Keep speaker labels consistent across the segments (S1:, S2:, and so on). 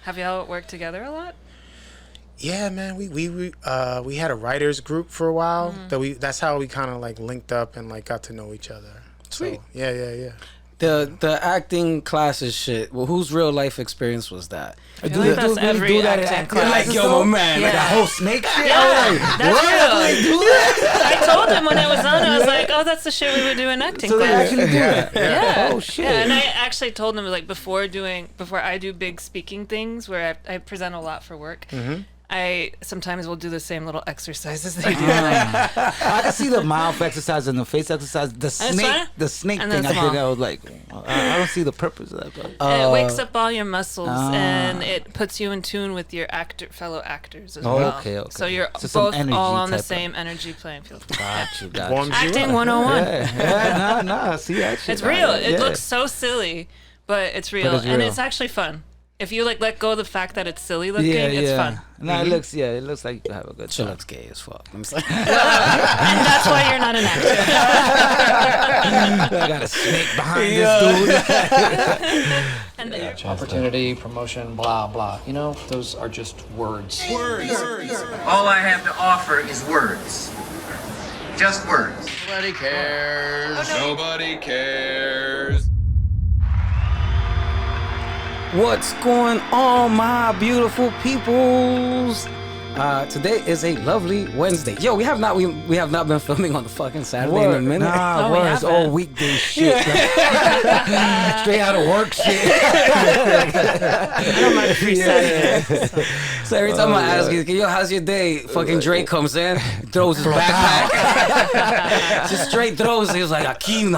S1: Have y'all worked together a lot?
S2: Yeah, man. We had a writers group for a while. That's how we kind of like linked up and like got to know each other.
S3: Sweet.
S2: So, yeah.
S3: The acting classes shit. Well, whose real life experience was that?
S1: I feel like that's every acting class.
S3: Like, yo, my man,
S4: like a whole snake shit.
S1: Yeah, that's real. I told him when I was on, I was like, "Oh, that's the shit we would do in acting
S4: So
S1: class."
S4: they actually do that.
S1: Yeah.
S4: Oh shit.
S1: Yeah, and I actually told them like before I do big speaking things where I present a lot for work. I sometimes will do the same little exercises they do.
S4: I can see the mouth exercise and the face exercise. The snake
S1: And
S4: thing.
S1: then
S4: I
S1: small.
S4: think I was like, I don't see the purpose of that. But.
S1: It wakes up all your muscles and it puts you in tune with your fellow actors as well.
S4: Okay.
S1: So you're
S4: So some
S1: both
S4: energy
S1: all on the
S4: type
S1: same energy playing field.
S4: Got you.
S2: Warms you
S1: Acting
S2: up.
S1: 101.
S4: Yeah, nah. See that shit.
S1: It's real.
S4: Yeah.
S1: It looks so silly, but it's real.
S4: it's
S1: And
S4: real.
S1: it's actually fun. If you like let go of the fact that it's silly looking, it's fun.
S4: No, it looks like you can have a good
S3: She
S4: time.
S3: looks gay as fuck. I'm saying.
S1: And that's why you're not an actor.
S4: I got a snake behind this
S1: And
S5: Opportunity, promotion, blah, blah. You know, those are just words.
S6: All I have to offer is words. Just words.
S7: Nobody cares. Nobody cares.
S3: What's going on, my beautiful peoples? Today is a lovely Wednesday. Yo, we have not been filming on the fucking Saturday in a minute.
S4: Nah,
S1: we
S4: it's
S1: haven't.
S4: all weekday shit. Straight out of work shit.
S1: I don't mind free Saturdays.
S3: So every time I ask you, yo, how's your day? Fucking Drake comes in, throws his backpack. Just straight throws. He was like, Akeem.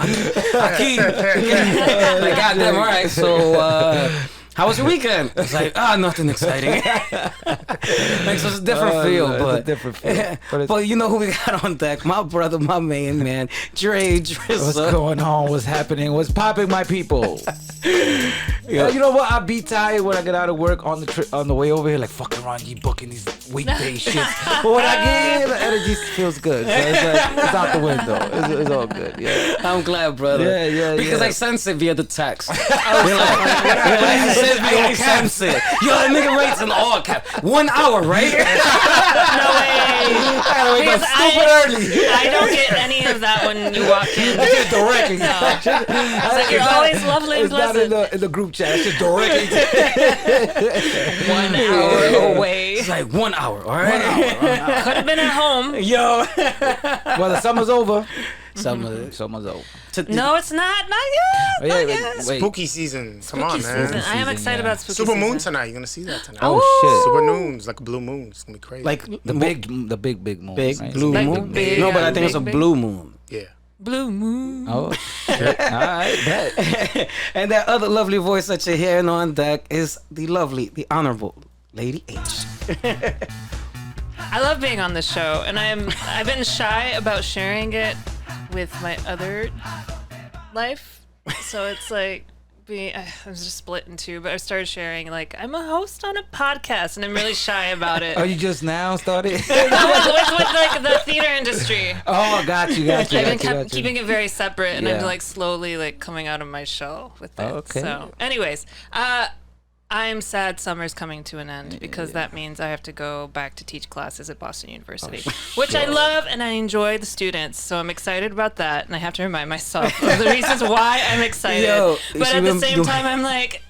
S3: Like, goddamn, all right. So, how was your weekend? It's like, nothing exciting. Like, so it's a different feel,
S4: It's
S3: but
S4: a different feel.
S3: But you know who we got on deck? My brother, my main man, Dre Drizzle.
S4: What's going on? What's happening? What's popping, my people? You know what? I be tired when I get out of work on the way over here. Like, fucking Ron G booking these weekday shits. But when I get here, the energy feels good. So it's like, it's out the window. It's all good. Yeah.
S3: I'm glad, brother.
S4: Yeah.
S3: Because I sense it via the text. I sense it. Yo, that nigga writes in all cap. 1 hour, right?
S1: No way. Because I don't get any of that when you walk in.
S4: Just directly.
S1: No. I was like, you're always lovely and
S4: It's not
S1: pleasant.
S4: in the group chat. It's just directly.
S1: 1 hour away.
S3: It's like 1 hour, all right?
S1: Could have been at home.
S3: Yo.
S4: Well, the summer's over.
S3: Summer's
S4: over.
S1: No, it's not. Not yet. Not yet.
S2: Spooky season. Come on,
S1: Spooky
S2: man.
S1: season. I am excited about spooky
S2: Super
S1: season.
S2: moon tonight. You're gonna see that tonight.
S4: Oh shit.
S2: Super moons, like a blue moon. It's gonna be crazy.
S3: like
S4: The big moon.
S3: big
S4: right?
S3: blue
S1: Like the
S3: moon?
S1: big-
S3: No, but I think it's a
S1: big-
S3: blue moon.
S2: yeah.
S1: Blue moon.
S4: Oh shit. All right, bet.
S3: And that other lovely voice that you're hearing on deck is the lovely, the honorable Lady H.
S1: I love being on this show, and I've been shy about sharing it with my other life. So it's like I was just split in two, but I started sharing like I'm a host on a podcast, and I'm really shy about it.
S4: Oh, you just now started?
S1: with like the theater industry.
S4: Oh, got you.
S1: I've been keeping it very separate, and I'm
S4: Yeah.
S1: like slowly like coming out of my shell with it.
S4: Oh, okay.
S1: So, anyways, I'm sad summer's coming to an end because that means I have to go back to teach classes at Boston University, which I love and I enjoy the students. So I'm excited about that, and I have to remind myself of the reasons why I'm excited.
S3: Yo,
S1: but
S3: she
S1: at the
S3: been
S1: same
S3: doing-
S1: time, I'm like,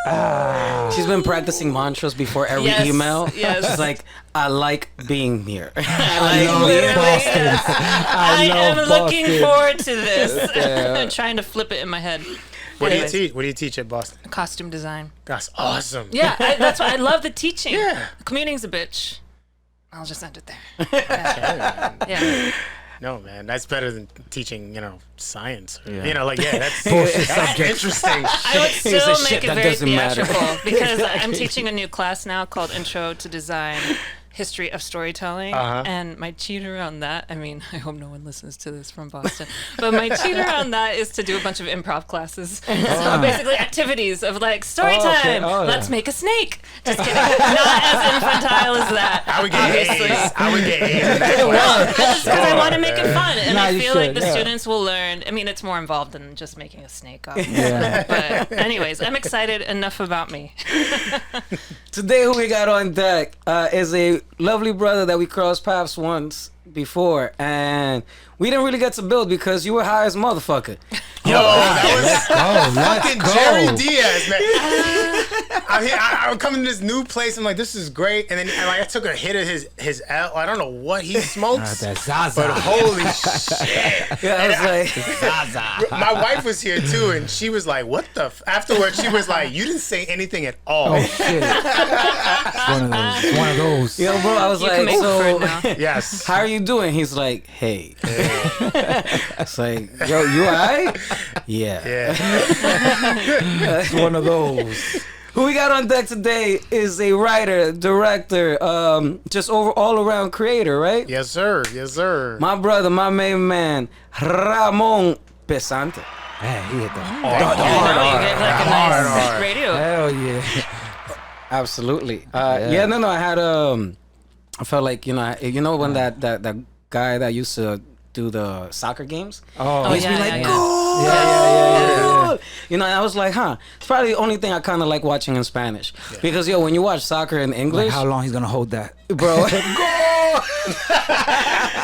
S1: no.
S3: She's been practicing mantras before every
S1: Yes,
S3: email.
S1: yes.
S3: She's like, I like being here.
S4: I love
S1: Literally,
S4: Boston.
S1: I am
S4: love
S1: looking
S4: Boston.
S1: forward to this.
S4: Yeah.
S1: I'm trying to flip it in my head.
S2: What do you
S1: Anyways,
S2: teach? What do you teach at Boston?
S1: Costume design.
S2: That's awesome.
S1: Yeah, that's why I love the teaching.
S2: Yeah.
S1: Commuting's a bitch. I'll just end it there.
S2: Yeah.
S1: Yeah.
S2: No, man, that's better than teaching, science. Or,
S4: Yeah.
S2: that's
S4: Bullshit
S2: that's
S4: subjects.
S2: interesting.
S1: I would
S3: It's
S1: still
S3: a
S1: make
S3: shit
S1: it
S3: that
S1: very
S3: doesn't matter.
S1: theatrical because I'm
S3: Exactly.
S1: teaching a new class now called Intro to Design history of storytelling, and my cheat around that, I mean, I hope no one listens to this from Boston, but my cheat around that is to do a bunch of improv classes. So basically activities of like, story time, let's make a snake. Just kidding. Not as infantile as that.
S2: I would get A's. I would get A's in that class.
S1: Just because I want to make it fun, and I
S4: you
S1: feel like
S4: should,
S1: the
S4: yeah.
S1: students will learn. I mean, it's more involved than just making a snake, obviously. But anyways, I'm excited. Enough about me.
S3: Today, who we got on deck is a lovely brother that we crossed paths once before, and we didn't really get to build because you were high as a motherfucker.
S2: Yo, that was fucking
S4: go.
S2: Jerry Diaz, man. I'm coming to this new place. I'm like, this is great. And then I took a hit of his L. I don't know what he smokes,
S4: That's Zaza.
S2: but holy shit.
S3: Yeah, I was like,
S4: Zaza.
S2: My wife was here too, and she was like, what the afterwards, she was like, you didn't say anything at all.
S4: Oh shit! It's one of those.
S3: yo, bro, I was
S1: You
S3: like,
S1: can make
S3: so
S1: for it now.
S2: Yes.
S3: how are you doing? He's like, hey. It's like, yo, you alright? Yeah.
S2: Yeah.
S4: It's one of those.
S3: Who we got on deck today is a writer, director, just all around creator, right?
S2: Yes, sir. Yes, sir.
S3: My brother, my main man, Ramon Pesante.
S4: Man, he hit the
S1: You get like a nice
S2: hard.
S1: radio.
S4: hell yeah.
S3: Absolutely. No, I had I felt like when that guy that used to do the soccer games.
S1: Oh,
S3: He'd be like,
S1: yeah.
S3: "Goal!"
S4: Yeah.
S3: You know, and I was like, it's probably the only thing I kind of like watching in Spanish because when you watch soccer in English,
S4: Like how long he's gonna hold that?
S3: bro.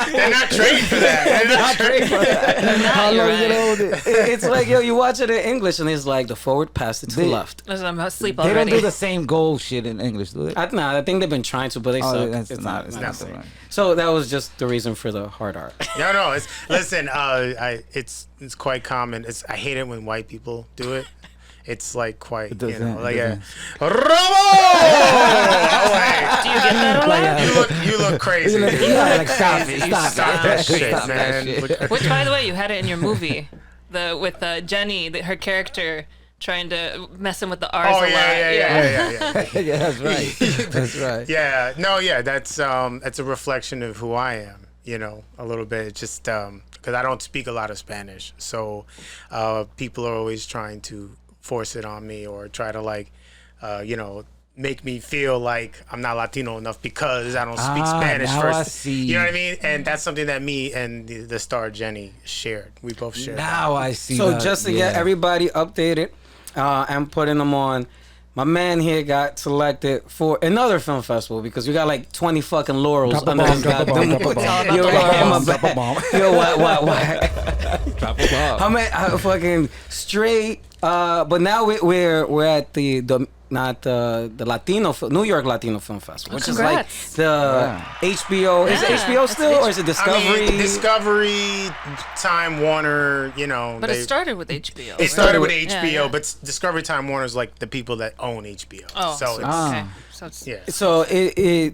S2: They're not trained for that. They're not trained for that.
S4: How long
S1: You're
S4: you gonna
S1: right.
S4: hold it?
S3: It's like, you watch it in English and it's like the forward pass it to the left.
S1: Listen, I'm asleep
S4: They
S1: already.
S4: don't do the same goal shit in English, do they?
S3: I think they've been trying to, but they suck.
S4: that's
S3: It's
S4: not.
S3: not.
S4: It's not the right.
S3: So that was just the reason for the hard art.
S2: No. Listen. It's quite common. I hate it when white people do it. It's like quite,
S4: It doesn't-
S2: like
S4: it
S2: Ramon!
S1: Do you get that a lot?
S2: You look crazy.
S4: You like stop it, stop
S2: that
S4: it,
S2: shit,
S4: stop that
S2: man.
S4: shit.
S1: Which, by the way, you had it in your movie, with Jenny, her character trying to messing with the R's
S2: Oh
S1: a lot.
S2: yeah.
S4: Yeah, that's right. That's right.
S2: Yeah, no, yeah, that's a reflection of who I am, a little bit. It's just because I don't speak a lot of Spanish, so people are always trying to force it on me or try to make me feel like I'm not Latino enough because I don't speak Spanish
S4: now
S2: first.
S4: I see.
S2: You know what I mean? And that's something that me and the star Jenny shared. We both shared.
S4: Now I see.
S3: So
S4: that,
S3: just to get everybody updated and putting them on, my man here got selected for another film festival because we got like 20 fucking laurels
S4: Drop a
S3: under
S4: bomb,
S3: his
S4: drop a bomb,
S3: goddamn.
S4: drop a bomb.
S3: Yo,
S4: Drop a bomb.
S3: Yo, what?
S4: Drop a bomb.
S3: I mean, fucking straight. But now we're at the Latino New York Latino Film Festival, which
S1: Congrats.
S3: is like the HBO. Is it
S1: Yeah,
S3: HBO
S1: it's
S3: still, or is it Discovery?
S2: I mean, Discovery, Time Warner,
S1: But it started with HBO.
S2: It started with
S1: Yeah,
S2: HBO,
S1: yeah.
S2: but Discovery Time Warner is like the people that own HBO.
S1: Oh,
S2: so it's,
S1: okay. So it's,
S2: yeah.
S3: So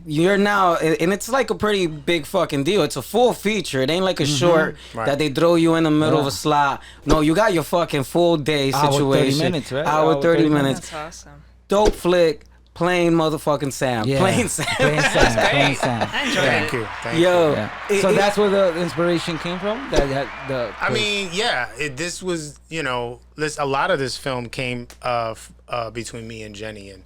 S3: you're now, and it's like a pretty big fucking deal. It's a full feature. It ain't like a short
S2: Right.
S3: that they throw you in the middle of a slot. No, you got your fucking full day
S4: Hour, 30
S3: situation.
S4: minutes, right?
S3: Hour 30 minutes.
S1: That's awesome.
S3: Dope flick. Plain motherfucking Sam.
S4: Yeah.
S3: Plain Sam.
S4: Plain Sam. Plain
S1: Great.
S4: Sam.
S1: I enjoyed
S2: Thank
S1: it.
S2: you. Thank you.
S3: Yo.
S4: Yeah. So that's where the inspiration came from.
S2: I mean, yeah, this was, a lot of this film came between me and Jenny and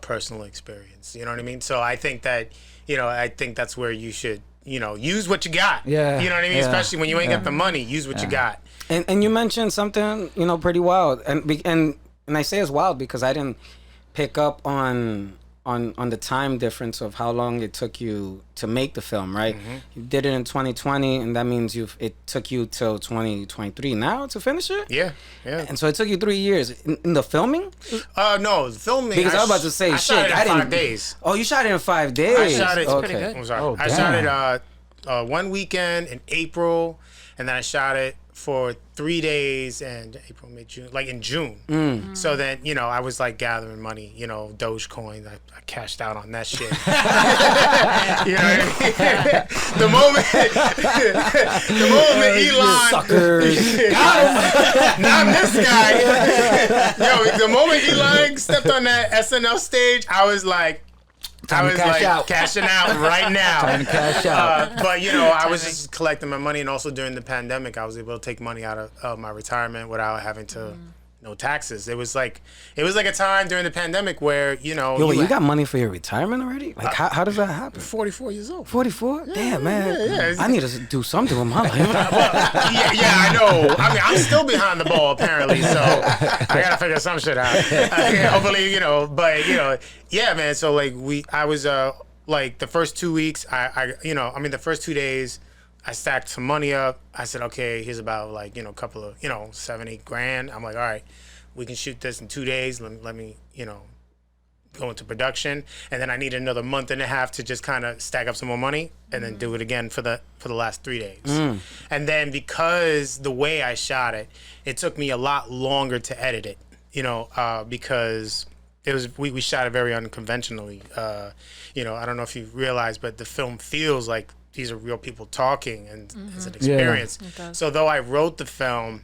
S2: personal experience. You know what I mean? So I think that, that's where you should, use what you got.
S4: Yeah.
S2: You know what I mean?
S4: Yeah.
S2: Especially when you ain't got the money, use what you got.
S3: And you mentioned something, pretty wild. And I say it's wild because I didn't pick up on the time difference of how long it took you to make the film, right?
S2: Mm-hmm.
S3: You did it in 2020, and that means it took you till 2023 now to finish it?
S2: Yeah, yeah.
S3: And so it took you 3 years. In the filming?
S2: No, filming.
S3: Because I was about to say,
S2: I
S3: shit,
S2: shot it in
S3: I didn't.
S2: 5 days.
S3: Oh, you shot it in 5 days.
S2: I shot it.
S1: pretty good.
S2: I'm sorry.
S4: Oh,
S2: I shot it 1 weekend in April, and then I shot it for 3 days and April, May, June, like in June. So then, I was like gathering money, Dogecoin. I cashed out on that shit. You know what I mean? the moment Elon,
S3: Suckers.
S2: not this guy. Yo, the moment Elon stepped on that SNL stage, I was like,
S4: Time
S2: I
S4: to
S2: was
S4: cash
S2: like
S4: out.
S2: cashing out right now.
S4: Time to cash out.
S2: But you know, I was just collecting my money, and also during the pandemic, I was able to take money out of my retirement without having to no taxes. It was like a time during the pandemic where you know.
S3: Yo, wait, you got money for your retirement already? Like, how does that happen?
S2: 44 years old.
S3: 44? Damn, man.
S2: yeah.
S3: I need to do something with my life.
S2: Yeah, I know. I mean, I'm still behind the ball apparently, so I gotta figure some shit out. Hopefully, you know. But you know, yeah, man. So like I was like the first 2 weeks, the first 2 days, I stacked some money up. I said, okay, here's about like, a couple of, $7-8 grand. I'm like, all right, we can shoot this in 2 days. Let me, go into production. And then I need another month and a half to just kind of stack up some more money and then do it again for the last 3 days. And then because the way I shot it, it took me a lot longer to edit it, because we shot it very unconventionally. I don't know if you realize, but the film feels like these are real people talking, and it's an experience.
S1: Yeah.
S2: So though I wrote the film,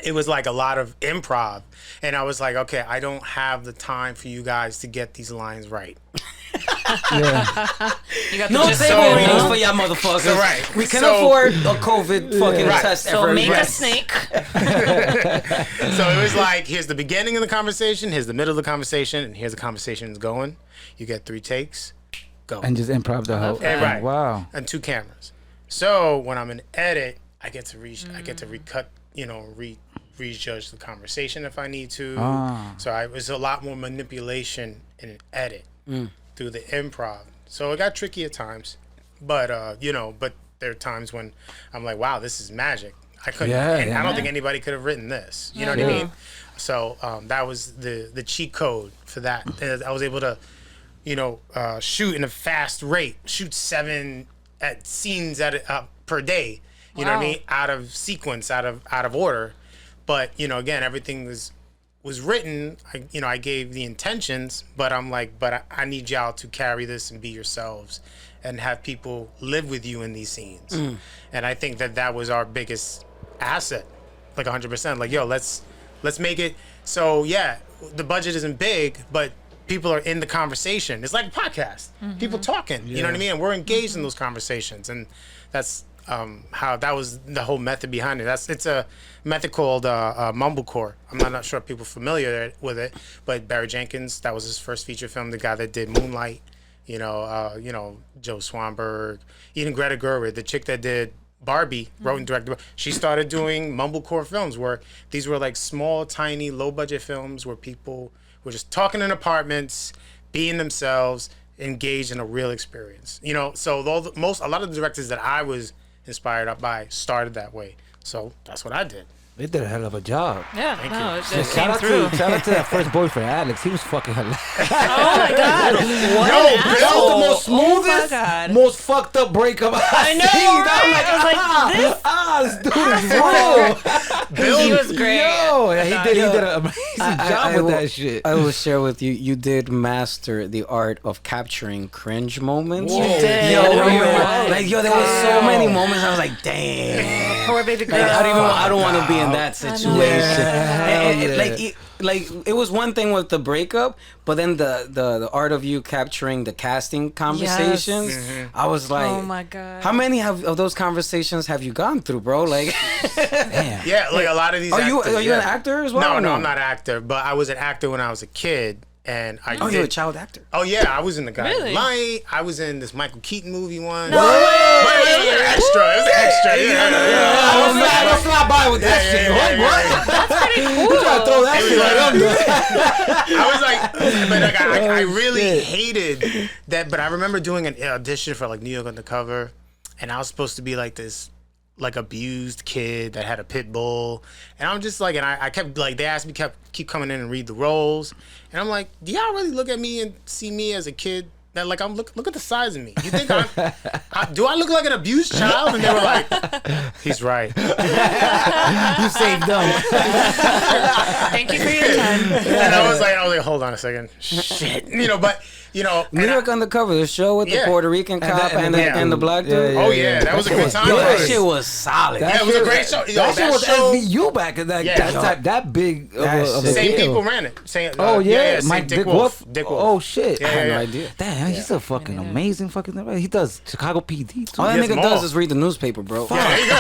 S2: it was like a lot of improv, and I was like, okay, I don't have the time for you guys to get these lines right.
S1: You got
S3: No
S1: the gist
S3: table
S1: of it.
S3: readings for y'all motherfuckers.
S2: So, right.
S3: We can
S2: So-
S3: afford a COVID fucking
S2: Right.
S3: test
S1: So
S3: every
S1: make a
S3: week.
S1: snake.
S2: So it was like, here's the beginning of the conversation, here's the middle of the conversation, and here's the conversation's going. You get 3 takes, go.
S4: And just improv the whole.
S2: that. Right.
S4: Wow.
S2: And 2 cameras. So when I'm in edit, I get to recut, rejudge the conversation if I need to. So it was a lot more manipulation in an edit through the improv. So it got tricky at times, but but there are times when I'm like, wow, this is magic. I couldn't. I don't think anybody could have written this. You know what I mean? So that was the cheat code for that. And I was able to, shoot in a fast rate, shoot 7 scenes per day. You know what I mean? Out of sequence, out of order. But again, everything was written. I gave the intentions, but I'm like, I need y'all to carry this and be yourselves, and have people live with you in these scenes. And I think that was our biggest asset, like 100%. Like, yo, let's make it. So yeah, the budget isn't big, but people are in the conversation. It's like a podcast. People talking. You know what I mean? And we're engaged in those conversations, and that's how that was the whole method behind it. It's a method called mumblecore. I'm not sure if people are familiar with it, but Barry Jenkins, that was his first feature film. The guy that did Moonlight, Joe Swanberg, even Greta Gerwig, the chick that did Barbie, wrote and directed. She started doing mumblecore films, where these were like small, tiny, low budget films where people were just talking in apartments, being themselves, engaged in a real experience. So a lot of the directors that I was inspired by started that way. So that's what I did.
S4: They did a hell of a job.
S1: Yeah,
S2: Thank
S1: no,
S2: you.
S1: it just
S4: Shout
S1: came
S4: out
S1: through.
S4: to that first boyfriend, Alex. He was fucking hilarious.
S1: Oh my god! What
S2: Yo,
S1: an
S2: Bill,
S1: asshole.
S4: the most smoothest,
S1: Oh my god!
S4: most fucked up breakup
S1: I know, right? I was like,
S4: this dude is real.
S1: He was great.
S4: Yo, yeah, he did an amazing job with
S3: will-
S4: that shit.
S3: I will share with you, you did master the art of capturing cringe moments.
S1: You did.
S3: Yo,
S1: Oh my
S3: man.
S1: God.
S3: Like, there was so many moments I was like, damn.
S1: Poor baby girl.
S3: Like, I don't want to be in that situation. It was one thing with the breakup, but then the art of you capturing the casting conversations, I was like,
S1: Oh my god!
S3: how many of those conversations have you gone through, bro? Like,
S4: Damn.
S2: Yeah, like a lot of these.
S3: are you
S2: actors,
S3: an actor as well?
S2: No,
S3: or
S2: no, I'm not an actor, but I was an actor when I was a kid, and I.
S3: Oh, you're a child actor.
S2: Oh yeah, I was in The Guiding
S1: Really?
S2: Light. I was in this Michael Keaton movie once.
S1: No way!
S2: But it was an extra. It was an extra. Yeah.
S4: Don't fly by with that shit. What?
S1: That's pretty cool.
S4: You trying to throw that shit right under?
S2: I was like, but like, I really
S4: shit.
S2: hated that. But I remember doing an audition for like NY Undercover, and I was supposed to be like this, like abused kid that had a pit bull, and I'm just like, and I kept like, they asked me keep coming in and read the roles, and I'm like, do y'all really look at me and see me as a kid that like I'm look at the size of me. You think do I look like an abused child? And they were like, he's right.
S4: You saved them.
S1: Thank you for your time.
S2: And I was like, hold on a second. Shit. But
S3: New York Undercover, the show with the Puerto Rican cop and the black dude.
S2: Oh yeah, that was a good time.
S3: Yo, that shit was solid.
S2: It was a great show.
S4: That shit was SVU back in that big of a
S2: same
S4: deal.
S2: people ran it. Same,
S4: Mike
S2: Dick Wolf.
S4: Oh shit.
S2: Yeah,
S3: I had no idea.
S4: Damn, he's a fucking amazing fucking. He does Chicago PD too.
S3: All that
S2: Yes,
S3: nigga
S2: more.
S3: does is read the newspaper, bro.
S2: Yeah, there you go.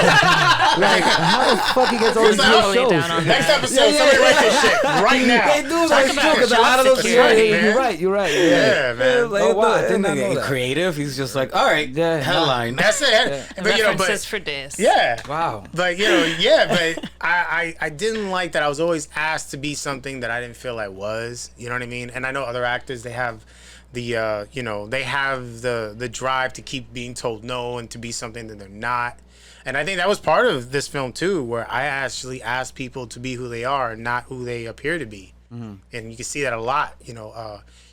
S4: Like, how the fuck he gets all these
S2: Like,
S4: good
S1: totally
S4: shows?
S1: down on
S2: Next
S1: that.
S2: episode, somebody write this shit right now.
S4: They do
S1: Talk
S4: that
S1: about
S4: shit because a
S1: job
S4: lot of those.
S1: security,
S2: man.
S4: You're right.
S2: Yeah, man.
S4: Like, wow, I
S3: That
S4: did not know
S3: nigga ain't
S4: that.
S3: creative. He's just like, all right, headline.
S2: That's it.
S1: The
S2: But
S1: references for this.
S2: yeah.
S4: Wow.
S2: But but I didn't like that I was always asked to be something that I didn't feel I was. You know what I mean? And I know other actors, they have the they have the drive to keep being told no and to be something that they're not. And I think that was part of this film too, where I actually asked people to be who they are and not who they appear to be. And you can see that a lot.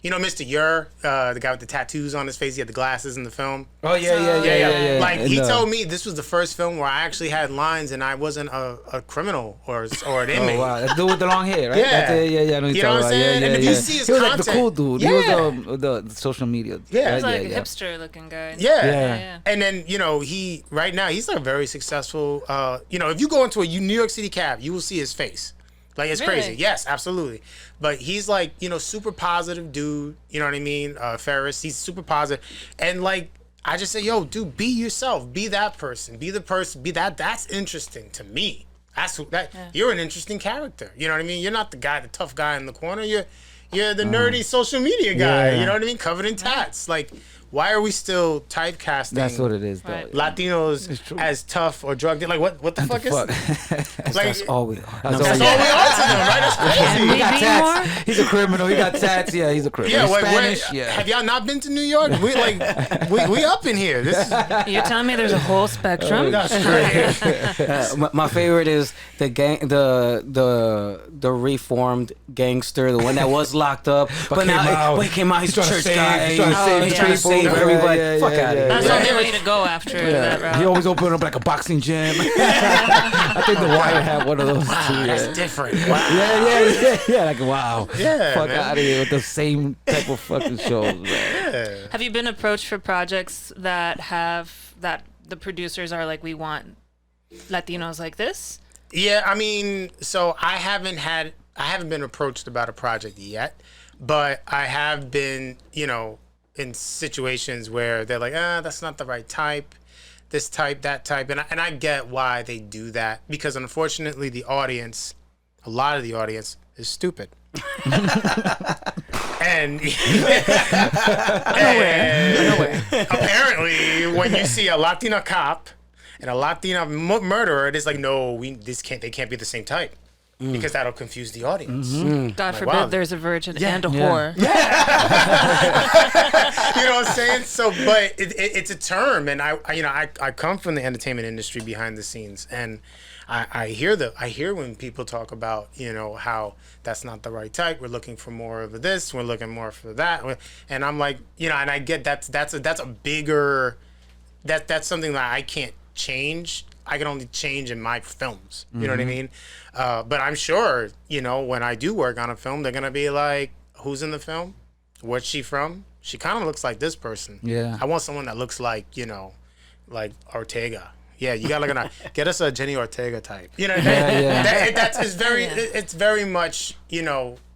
S2: Mr. Yer, the guy with the tattoos on his face, he had the glasses in the film.
S4: Oh yeah.
S2: Like
S4: And,
S2: he told me this was the first film where I actually had lines and I wasn't a criminal or an inmate.
S4: Oh wow, that dude with the long hair, right?
S2: Yeah.
S4: I know
S2: You know what I'm saying? And if you see his
S4: he was like the
S2: content-
S4: cool dude.
S2: Yeah.
S4: He was the social media.
S2: Yeah.
S1: He's
S4: right?
S1: like a hipster looking guy.
S2: Yeah. And then, he right now he's like a very successful if you go into a New York City cab, you will see his face. Like it's
S1: Really?
S2: crazy. Yes, absolutely. But he's like, super positive dude, you know what I mean? Ferris, he's super positive. And like I just say, yo, dude, be yourself. Be that person. Be the person. Be that. That's interesting to me. You're an interesting character. You know what I mean? You're not the tough guy in the corner. You're the nerdy social media guy.
S4: Yeah.
S2: You know what I mean? Covered in tats. Like, why are we still typecasting?
S4: That's what it is, though.
S1: Right.
S2: Latinos as tough or drug dealers? Like, what the fuck is? Like,
S3: That's all we are.
S2: that's all we are to them, right? That's crazy.
S1: we
S4: He got
S1: be
S4: tats.
S1: more?
S4: He's a criminal. He got tats. Yeah, he's a criminal.
S2: Yeah,
S4: Spanish. Yeah.
S2: Have y'all not been to New York? We we up in here. This is
S1: You're telling me there's a whole spectrum?
S2: that's crazy.
S3: My favorite is the reformed gangster, the one that was locked up, but
S4: came out.
S3: now he came out. He's a
S4: trying to
S3: church
S4: save-
S3: guy.
S4: he's trying to save
S3: He's trying to
S4: people.
S3: save
S4: Yeah,
S3: everybody.
S4: yeah,
S3: Fuck
S4: yeah,
S3: out of here.
S1: That's
S2: Yeah.
S1: the only way to go after that route.
S4: He always opened up like a boxing gym. I think the Wire had one of those too.
S2: That's
S4: Yeah.
S2: different. Wow.
S4: Yeah. Like wow.
S2: Yeah,
S4: Fuck
S2: man.
S4: out of here with the same type of fucking shows. Man.
S1: Have you been approached for projects that the producers are like, we want Latinos like this?
S2: Yeah, I mean, so I haven't been approached about a project yet, but I have been, in situations where they're like, that's not the right type, this type, that type, and I get why they do that, because unfortunately a lot of the audience is stupid. And apparently when you see a Latina cop and a Latina murderer, it's like, no, they can't be the same type. Because that'll confuse the audience.
S1: God forbid
S2: wow.
S1: there's a virgin and a whore.
S2: You know what I'm saying? So, but it's a term, and I come from the entertainment industry behind the scenes, and I hear when people talk about how that's not the right type. We're looking for more of this. We're looking more for that, and I'm like, and I get that's a bigger that's something that I can't change. I can only change in my films. You know what I mean? But I'm sure, when I do work on a film, they're going to be like, who's in the film? Where's she from? She kind of looks like this person.
S4: Yeah.
S2: I want someone that looks like, like Ortega. Yeah, you got to get us a Jenny Ortega type. You know what I mean? It's very much,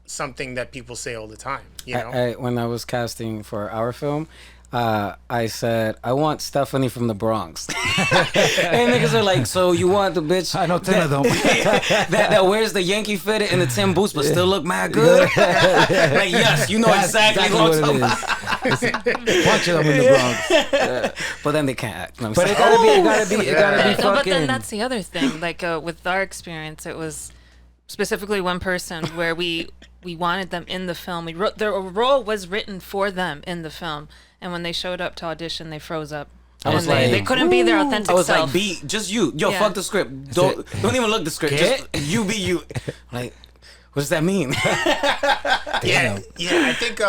S2: something that people say all the time,
S3: When I was casting for our film, I said, I want Stephanie from the Bronx. And niggas are like, so you want the bitch
S4: I know 10 of them.
S3: that wears the Yankee fitted and the Tim boots but still look mad good? Like, yes, you know
S4: That's
S3: exactly what I'm talking about.
S4: It's a bunch of them in the Bronx.
S3: But then they can't act.
S4: But it gotta be
S1: No,
S4: fucking.
S1: but then that's the other thing. Like with our experience, it was specifically one person where we wanted them in the film. Their role was written for them in the film, and when they showed up to audition, they froze up.
S3: I was
S1: And they
S3: like,
S1: couldn't be their authentic
S3: I was
S1: self.
S3: like, be just you. Yo,
S1: Yeah.
S3: fuck the script. Don't even look the script. Just you be you. Like, What does that mean?
S2: Yeah, I think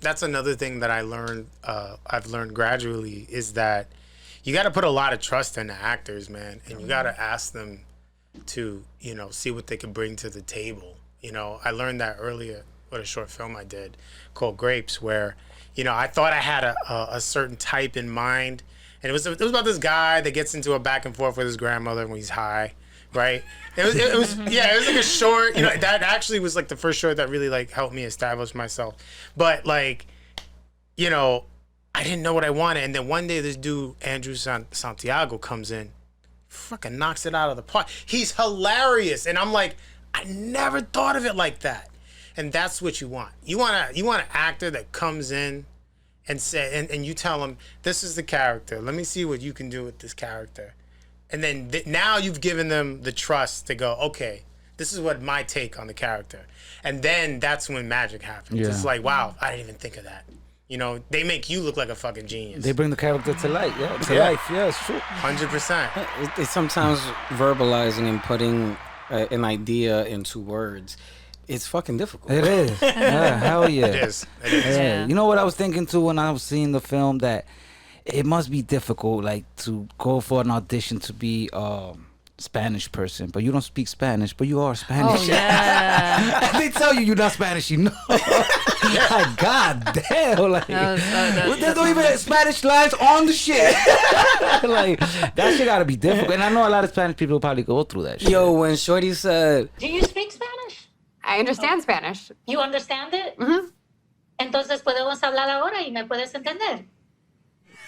S2: that's another thing that I've learned gradually is that you got to put a lot of trust in the actors, man, and you got to ask them to, see what they can bring to the table. I learned that earlier with a short film I did called Grapes, where, I thought I had a certain type in mind, and it was about this guy that gets into a back and forth with his grandmother when he's high. Right. It was like a short, that actually was like the first short that really like helped me establish myself. But like, I didn't know what I wanted. And then one day this dude, Andrew Santiago, comes in, fucking knocks it out of the park. He's hilarious. And I'm like, I never thought of it like that. And that's what you want. You want an actor that comes in and and you tell him, this is the character. Let me see what you can do with this character. And then now you've given them the trust to go, okay, this is what my take on the character. And then that's when magic happens. Yeah. It's like, wow, I didn't even think of that. They make you look like a fucking genius.
S4: They bring the character to light, life. Yeah, it's true.
S2: 100%.
S3: It's sometimes verbalizing and putting an idea into words. It's fucking difficult.
S4: It is. Yeah, hell yeah.
S2: It is.
S4: Yeah. You know what I was thinking too when I was seeing the film, that it must be difficult, like, to go for an audition to be Spanish person, but you don't speak Spanish, but you are Spanish.
S1: Oh, yeah.
S4: They tell you you're not Spanish, Like, God damn. Like, there's no even Spanish lines on the shit. Like, that shit gotta be difficult. And I know a lot of Spanish people probably go through that shit.
S3: Yo, when Shorty said,
S8: do you speak Spanish?
S9: I understand Spanish.
S8: You understand it?
S9: Mm-hmm.
S8: Entonces podemos hablar ahora y me puedes entender.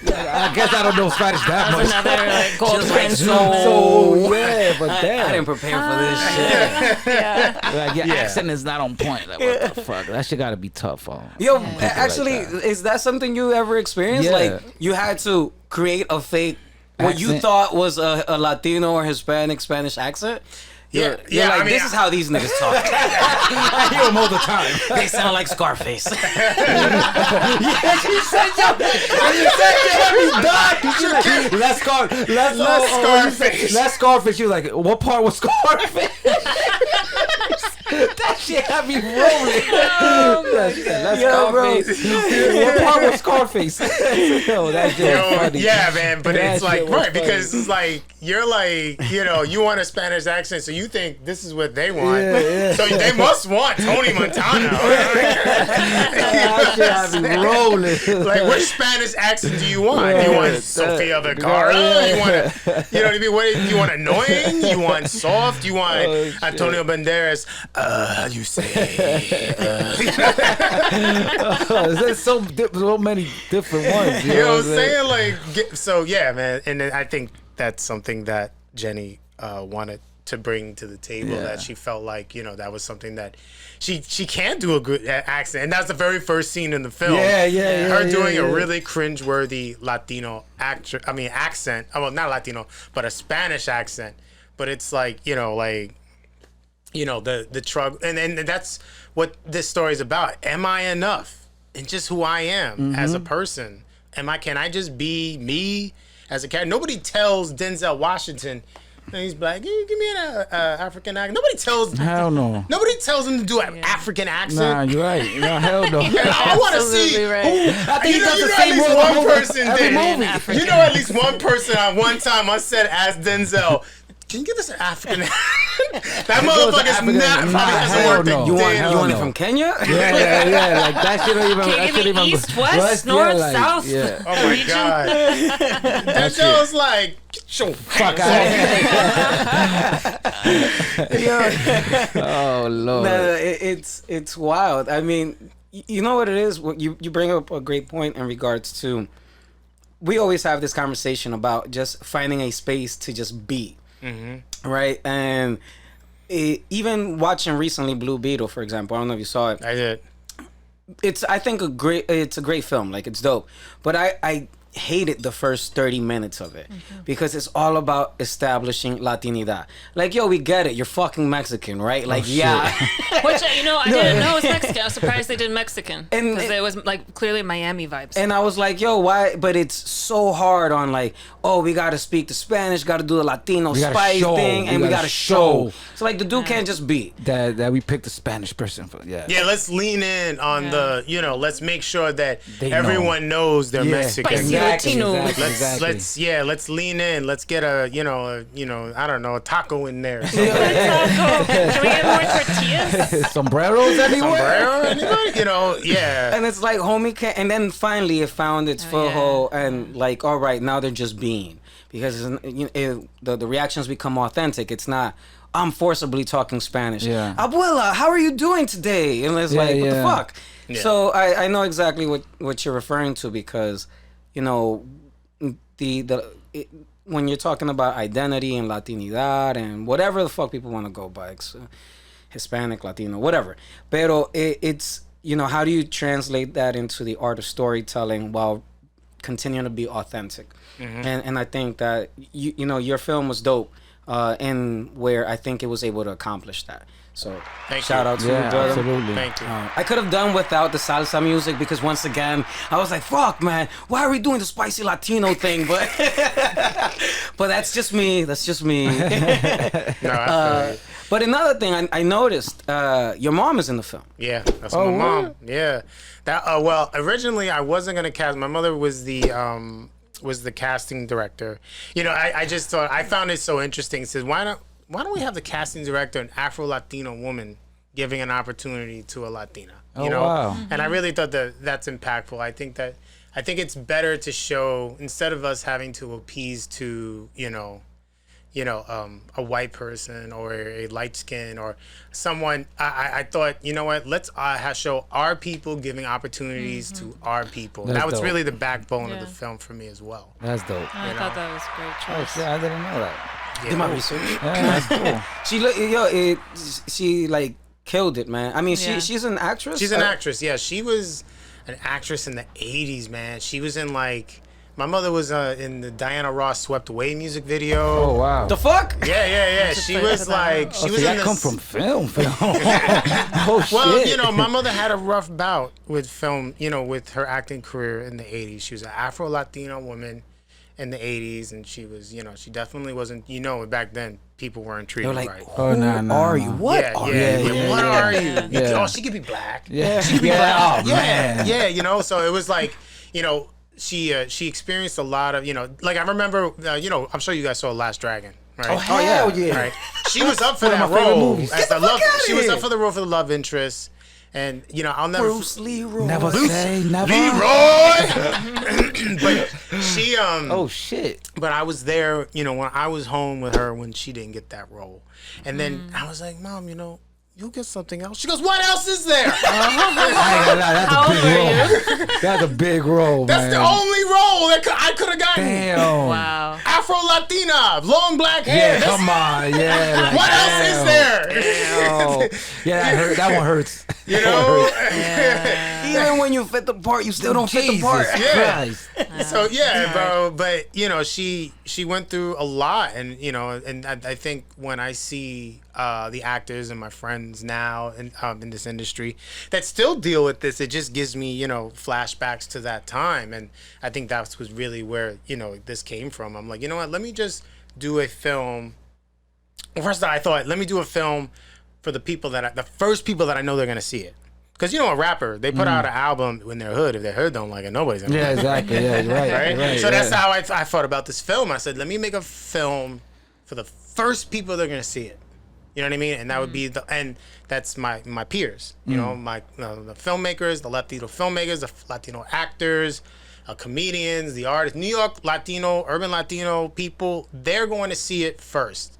S4: I guess I don't know Spanish that much.
S1: Another like gold
S3: like,
S4: So yeah, but damn.
S3: I didn't prepare for this shit.
S1: Yeah.
S4: Like, your accent is not on point. Like, what the fuck? That shit gotta be tough.
S3: Yo, actually,
S4: like
S3: is that something you ever experienced?
S4: Yeah.
S3: Like, you had to create a fake, what you
S4: Accent.
S3: thought was a Latino or Hispanic Spanish accent? You're like,
S2: I mean,
S3: this is how these niggas talk.
S4: I hear them all the time.
S3: They sound like Scarface.
S4: She said, yo, Let's Scarface. Let's Scarface. She was like, what part was Scarface? That shit had me rolling. Let's Scarface. What part was Scarface? Yo, that shit was funny.
S2: Yeah, man, but
S4: That
S2: it's like,
S4: shit was
S2: right, because it's like, you're like, you want a Spanish accent, so you think this is what they want.
S4: Yeah.
S2: So they must want Tony Montana.
S4: That shit had me rolling.
S2: Like, which Spanish accent do you want? Do you want Sofia Vergara? You want you know what I mean? What, you want annoying? You want soft? You want Antonio Banderas? How do you say?
S4: There's so many different ones.
S2: You know what I'm saying? Like, so yeah, man. And then I think that's something that Jenny wanted to bring to the table, that she felt like, that was something that she can do a good accent. And that's the very first scene in the film. Her doing a really cringeworthy Latino accent. Well, not Latino, but a Spanish accent. But it's like, the struggle. And that's what this story is about. Am I enough? And just who I am as a person. Can I just be me as a character? Nobody tells Denzel Washington, and he's like, hey, give me an African accent. Nobody tells.
S4: Hell no.
S2: Nobody tells him to do an African accent.
S4: Nah, you're right. No, hell no.
S2: I want to see.
S1: Right.
S2: Who,
S4: I think he does the same
S2: at least
S4: role
S2: one
S4: over
S2: person
S4: every
S2: did.
S4: movie.
S2: You know, at least one person at one time I said, ask Denzel, can you give us an African accent? That motherfucker's probably hasn't worked a
S3: You
S2: day.
S3: want it from Kenya?
S4: Yeah. Like, that shit don't even.
S1: Can you give me east, west, north, south?
S4: Yeah.
S2: Oh my God. Denzel's like, get your
S4: Fuck out. Oh Lord.
S3: No, it's wild. I mean, you know what it is? You bring up a great point in regards to. We always have this conversation about just finding a space to just be, right? And even watching recently Blue Beetle, for example. I don't know if you saw it.
S2: I did.
S3: It's a great film. Like, it's dope. But I hated the first 30 minutes of it because it's all about establishing Latinidad. Like, yo, we get it. You're fucking Mexican, right? Like, yeah.
S1: Which, I didn't know it was Mexican. I was surprised they did Mexican. Because it was, like, clearly Miami vibes.
S3: And I was like, yo, why? But it's so hard on, like, oh, we got to speak the Spanish, got to do the Latino spice thing, and we got to show. So, like, the dude can't just be.
S4: That we picked a Spanish person for,
S2: Yeah, let's lean in on the, let's make sure that everyone knows they're Mexican. Let's lean in. Let's get a I don't know, a taco in there.
S1: Can we get more tortillas?
S4: Sombreros anywhere?
S2: Yeah.
S3: And it's like, homie, and then finally it found its foothold, and like, all right, now they're just being, because the reactions become authentic. It's not, I'm forcibly talking Spanish. Yeah. Abuela, how are you doing today? And it's like, what the fuck? Yeah. So I know exactly what you're referring to, because when you're talking about identity and Latinidad and whatever the fuck people want to go by, Hispanic, Latino, whatever. Pero it's, how do you translate that into the art of storytelling while continuing to be authentic? And I think that, your film was dope in where I think it was able to accomplish that. So shout out to you, brother.
S4: Absolutely.
S2: Thank you.
S3: I could have done without the salsa music, because once again, I was like, fuck, man, why are we doing the spicy Latino thing? But that's just me. That's just me. But another thing I noticed, your mom is in the film.
S2: Yeah, that's my mom. Yeah. That well, originally I wasn't gonna cast. My mother was the casting director. I just thought, I found it so interesting. It says, why don't we have the casting director, an Afro-Latino woman, giving an opportunity to a Latina?
S4: Wow.
S2: And I really thought that's impactful. I think it's better to show, instead of us having to appease to a white person or a light skin or someone. I thought, what, let's show our people giving opportunities to our people. That was really the backbone of the film for me as well.
S4: That's dope.
S1: I thought that was a great choice.
S4: I didn't know that.
S2: Yeah.
S3: Do my research.
S4: Yeah, that's cool.
S3: She like killed it, man. I mean, she's an actress.
S2: She's an actress. Yeah, she was an actress in the '80s, man. She was in like. My mother was in the Diana Ross "Swept Away" music video.
S4: Oh wow!
S3: The fuck?
S2: Yeah. She was like, she was in this.
S4: I come from film. Oh shit!
S2: Well, my mother had a rough bout with film. With her acting career in the '80s. She was an Afro-Latino woman in the '80s, and she was, she definitely wasn't. Back then people weren't treated right.
S3: Oh no, are you? What?
S2: What are you?
S3: Yeah.
S2: Oh, she could be black.
S4: Yeah,
S2: she could be black.
S4: Oh man.
S2: Yeah. So it was like, she experienced a lot of, like I remember, I'm sure you guys saw Last Dragon, right?
S3: Oh hell yeah!
S2: Right. She was up for that role as the love. She was up for the role for the love interest, and I'll never.
S3: Bruce Leroy.
S4: Never say never.
S2: Leroy. But she
S4: Oh shit!
S2: But I was there, when I was home with her when she didn't get that role, and then I was like, Mom, you'll get something else. She goes, what else is there?
S4: That's a big role,
S2: That's
S4: man.
S2: the only role that I could have gotten.
S4: Damn.
S1: Wow.
S2: Afro-Latina, long black hair.
S4: Yeah, come on. Yeah. Like,
S2: what else is there?
S4: Damn. Yeah, that one hurts.
S3: Even when you fit the part, you still don't fit the part.
S2: Yeah. So bro. But she went through a lot, and and I think when I see the actors and my friends now in this industry that still deal with this, it just gives me flashbacks to that time, and I think that was really where this came from. I'm like, what? Let me just do a film. Well, first I thought, let me do a film for the first people that I know they're gonna see it. Because a rapper, they put out an album when they're hood. If their hood don't like it, nobody's gonna.
S4: Yeah, exactly. Yeah, right.
S2: So that's how I thought about this film. I said, let me make a film for the first people that are gonna see it. You know what I mean? And that would be and that's my peers. The filmmakers, the Latino filmmakers, the Latino actors, comedians, the artists, New York Latino, urban Latino people. They're going to see it first,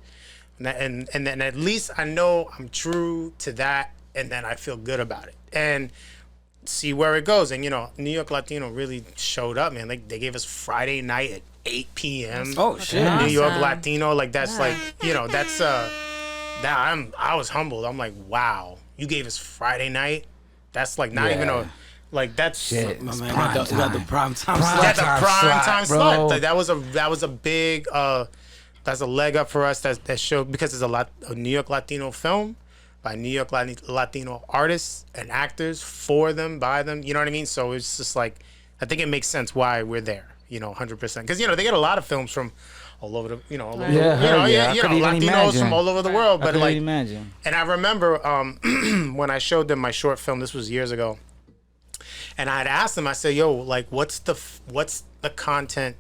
S2: and then at least I know I'm true to that, and then I feel good about it. And see where it goes. And New York Latino really showed up, man. Like they gave us Friday night at 8 p.m.
S3: Oh shit!
S2: New York Latino, like that's that's I was humbled. I'm like, wow, you gave us Friday night. That's like not even Like that's
S4: Shit.
S3: My man
S4: Prime
S3: got the
S4: time.
S3: prime time
S4: Prime
S3: slot.
S2: that's a prime time slot.
S4: bro.
S2: Like, that was a big that's a leg up for us. That showed because it's a New York Latino film by New York Latino artists and actors for them, by them. You know what I mean? So it's just like I think it makes sense why we're there. 100%. Because they get a lot of films from all over the all over
S4: Yeah, hell yeah. I
S2: you
S4: could
S2: know
S4: even
S2: Latinos
S4: imagine.
S2: from all over the world.
S4: I
S2: But
S4: can
S2: like,
S4: imagine.
S2: and I remember when I showed them my short film. This was years ago. And I'd asked them, I said, yo, like, what's the content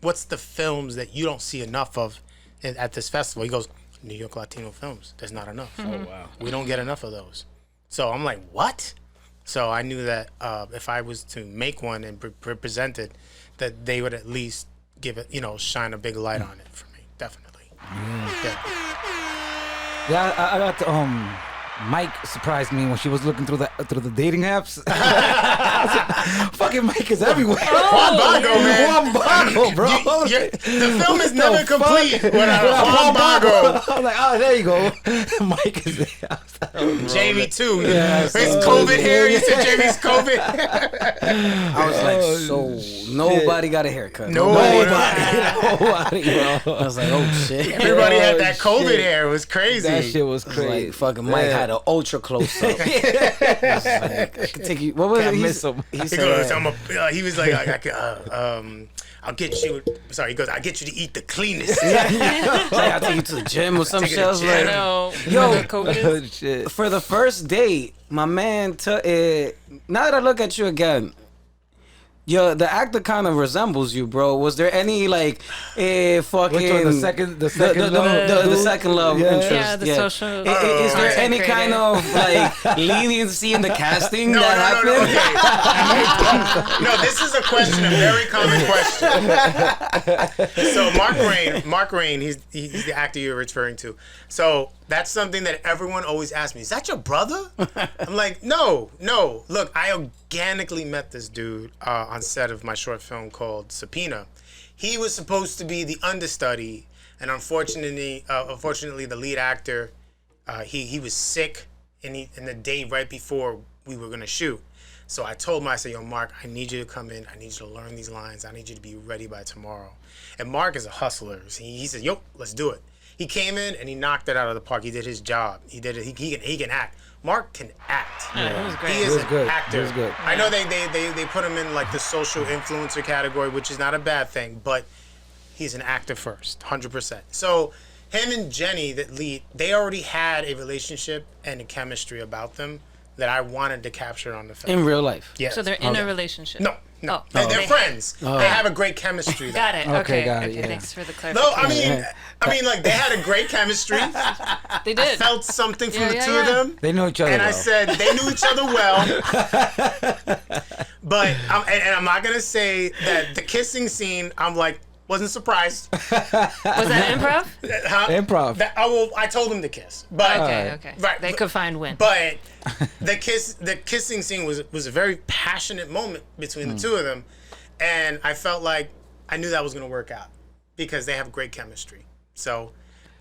S2: what's the films that you don't see enough of at this festival? He goes, New York Latino films. There's not enough. Oh, wow. We don't get enough of those. So I'm like, what? So I knew that if I was to make one and present it, that they would at least give it, shine a big light on it for me. Definitely. Yeah.
S4: Yeah, I got Mike surprised me when she was looking through the dating apps. Fucking Mike is everywhere.
S2: Juan Bago, man.
S4: Juan Bago, bro.
S2: The film is never complete without Juan Bago.
S4: I was like, oh, there you go. Mike is there.
S2: Jamie too.
S4: Yeah,
S2: His
S4: so-
S2: COVID hair. You said Jamie's COVID.
S3: I was like, so nobody got a haircut.
S2: Nobody.
S4: Nobody, bro.
S3: I was like, oh shit.
S2: Everybody had that COVID
S4: shit.
S2: hair. It was crazy.
S4: That shit was
S3: Like
S4: crazy.
S3: fucking Mike had an ultra close up. Like, I could take you. What was
S4: Can't
S3: it?
S4: miss him.
S3: He
S2: He
S3: said,
S2: goes, he was like, I'll get you. Sorry, he goes, I'll get you to eat the cleanest.
S3: like, I'll take you to the gym or some
S2: Take
S3: shit.
S2: you to
S3: I was
S2: the
S3: like,
S2: gym.
S1: No,
S3: Yo,
S1: whether COVID is.
S4: Oh, shit.
S3: for the first date, my man, now that I look at you again, the actor kind of resembles you, bro. Was there any like, fucking
S4: Which one, the second
S3: the
S4: love
S3: second love
S4: Yeah.
S3: interest?
S1: Yeah, the social-
S3: Is there
S1: content
S3: any
S1: creator.
S3: kind of like leniency in the casting
S2: No,
S3: that happened?
S2: okay. No, this is a question, a very common question. So Mark Rain, he's the actor you're referring to. So that's something that everyone always asks me. Is that your brother? I'm like, no. Look, I organically met this dude on set of my short film called Subpoena. He was supposed to be the understudy, and unfortunately, the lead actor, he was sick in the day right before we were gonna shoot. So I told him, I said, yo, Mark, I need you to come in. I need you to learn these lines. I need you to be ready by tomorrow. And Mark is a hustler. He said, yo, let's do it. He came in and he knocked it out of the park. He did his job. He did it. He can act. Mark can act.
S1: Yeah, it was great.
S2: He is
S4: was
S2: an
S4: good.
S2: actor.
S4: He was good.
S2: I know they put him in like the social influencer category, which is not a bad thing, but he's an actor first, 100%. So him and Jenny, that lead, they already had a relationship and a chemistry about them that I wanted to capture on the film.
S3: In real life.
S2: Yes.
S1: So they're in a relationship.
S2: No.
S1: Oh,
S2: They're
S1: okay.
S2: friends. They have a great chemistry.
S1: Got it.
S4: Okay,
S1: Okay.
S4: got it,
S1: Okay.
S4: yeah.
S1: Thanks for the
S2: No,
S1: clarification.
S2: I mean, like they had a great chemistry.
S1: They did.
S2: Felt something from
S1: Yeah,
S2: the
S1: yeah,
S2: two
S1: yeah.
S2: of them.
S4: They know each other
S2: And I
S4: well.
S2: said they knew each other well. But and I'm not gonna say that the kissing scene. I'm like wasn't surprised.
S1: Was that improv?
S2: Huh?
S4: Improv.
S2: I told him to kiss, but
S1: Okay. Okay.
S2: Right,
S1: They could find win.
S2: but the kissing scene was a very passionate moment between the two of them, and I felt like I knew that was gonna work out because they have great chemistry. So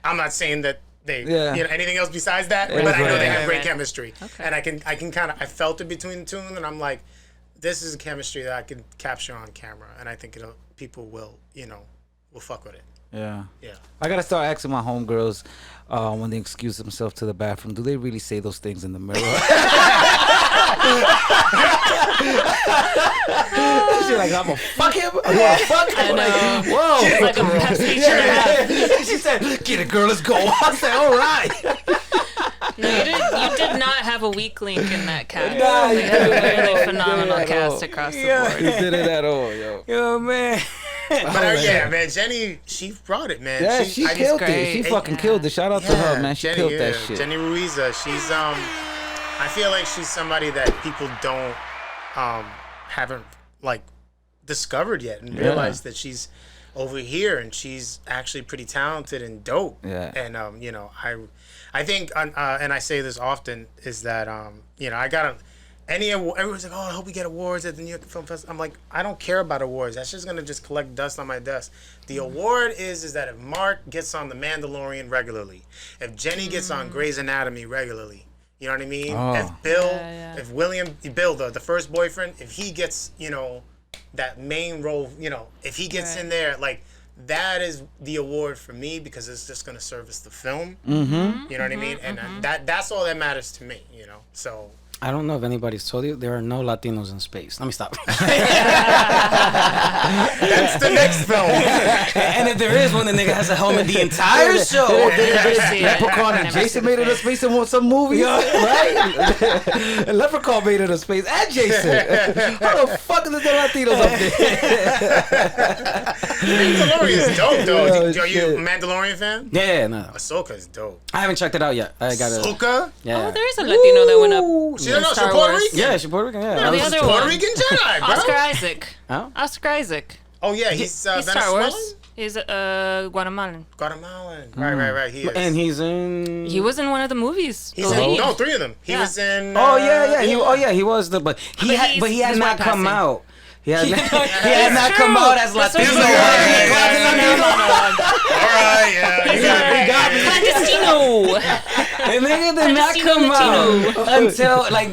S2: I'm not saying that they anything else besides that, but I know they have great chemistry, and I can kind of I felt it between the two of them, and I'm like, this is a chemistry that I can capture on camera, and I think people will will fuck with it.
S4: Yeah.
S2: Yeah.
S4: I gotta start asking my homegirls when they excuse themselves to the bathroom, do they really say those things in the mirror? She's like, I'm gonna fuck him. I'm gonna fuck him.
S1: I know.
S4: Like, whoa.
S1: It's like a pep speech and a half.
S4: She said, get it, girl, let's go. I said, all right.
S1: No, you did not have a weak link in that cast.
S4: Nah, you
S1: You had a
S4: didn't.
S1: really
S4: You
S1: phenomenal
S4: didn't at
S1: cast
S4: all.
S1: across the
S4: You
S1: board.
S4: didn't at all, yo.
S3: Yo, man.
S2: But yeah, man, Jenny, she brought it, man.
S4: Yeah, she
S2: I just-
S4: killed it.
S1: great.
S4: She fucking
S1: Yeah.
S4: killed it. Shout out to her, man. She
S2: Jenny,
S4: killed that
S2: yeah.
S4: shit.
S2: Jenny Ruiz, she's I feel like she's somebody that people don't haven't like discovered yet and realized that she's over here and she's actually pretty talented and dope.
S4: Yeah.
S2: And I think and I say this often is that I got any award. Everyone's like, oh, I hope we get awards at the New York Film Festival. I'm like, I don't care about awards. That's just gonna just collect dust on my desk. The award is that if Mark gets on The Mandalorian regularly, if Jenny gets on Grey's Anatomy regularly, You know what I mean?
S4: Oh.
S2: If if Bill, the first boyfriend, if he gets, that main role, if he gets in there, like, that is the award for me because it's just going to service the film.
S4: Mm-hmm.
S2: You know what I mean? And that's all that matters to me, So.
S3: I don't know if anybody's told you, there are no Latinos in space. Let me stop.
S2: That's the next film.
S3: And if there is one, the nigga has a helmet the entire show.
S4: Leprechaun and Jason made it a space in some movies, right? Leprechaun made it a space and Jason. How the fuck is there Latinos up there?
S2: Mandalorian's dope, though. Are you a Mandalorian fan?
S3: Yeah, no.
S2: Ahsoka's dope.
S3: I haven't checked it out yet. I gotta.
S2: Ahsoka?
S3: Yeah.
S1: Oh, there is a Latino that went up.
S2: She don't know, she's
S1: Star
S2: Puerto
S1: Wars.
S2: Rican.
S3: Yeah, she's Puerto Rican. Yeah.
S1: No, the other
S2: Puerto
S1: one.
S2: Rican Jedi, bro.
S1: Oscar Isaac.
S3: Huh?
S1: Oscar Isaac.
S2: Oh, yeah, he's
S1: Star
S2: Venezuelan?
S1: Wars. He's Guatemalan.
S2: Guatemalan. Right. He is.
S3: And he's in.
S1: He was in one of the movies.
S2: He's in, no, 3 of them. He was in.
S3: Oh yeah. He was the. But he had
S1: he's
S3: not
S1: white
S3: come
S1: passing.
S3: out. He had not come
S1: true.
S3: out as
S1: That's what
S3: Latino.
S1: she said.
S2: All right, yeah. You got me.
S1: Clandestino.
S3: The nigga did not come out until like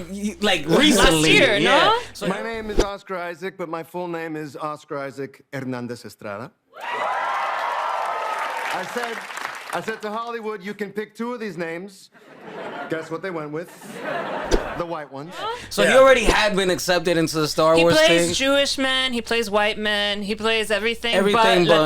S3: recently.
S1: Last year, no?
S3: So
S9: My name is Oscar Isaac, but my full name is Oscar Isaac Hernandez Estrada. I said to Hollywood, you can pick 2 of these names. Guess what they went with? The white ones.
S3: So he already had been accepted into the Star
S1: He
S3: Wars
S1: plays
S3: thing.
S1: Jewish men. He plays white men. He plays everything but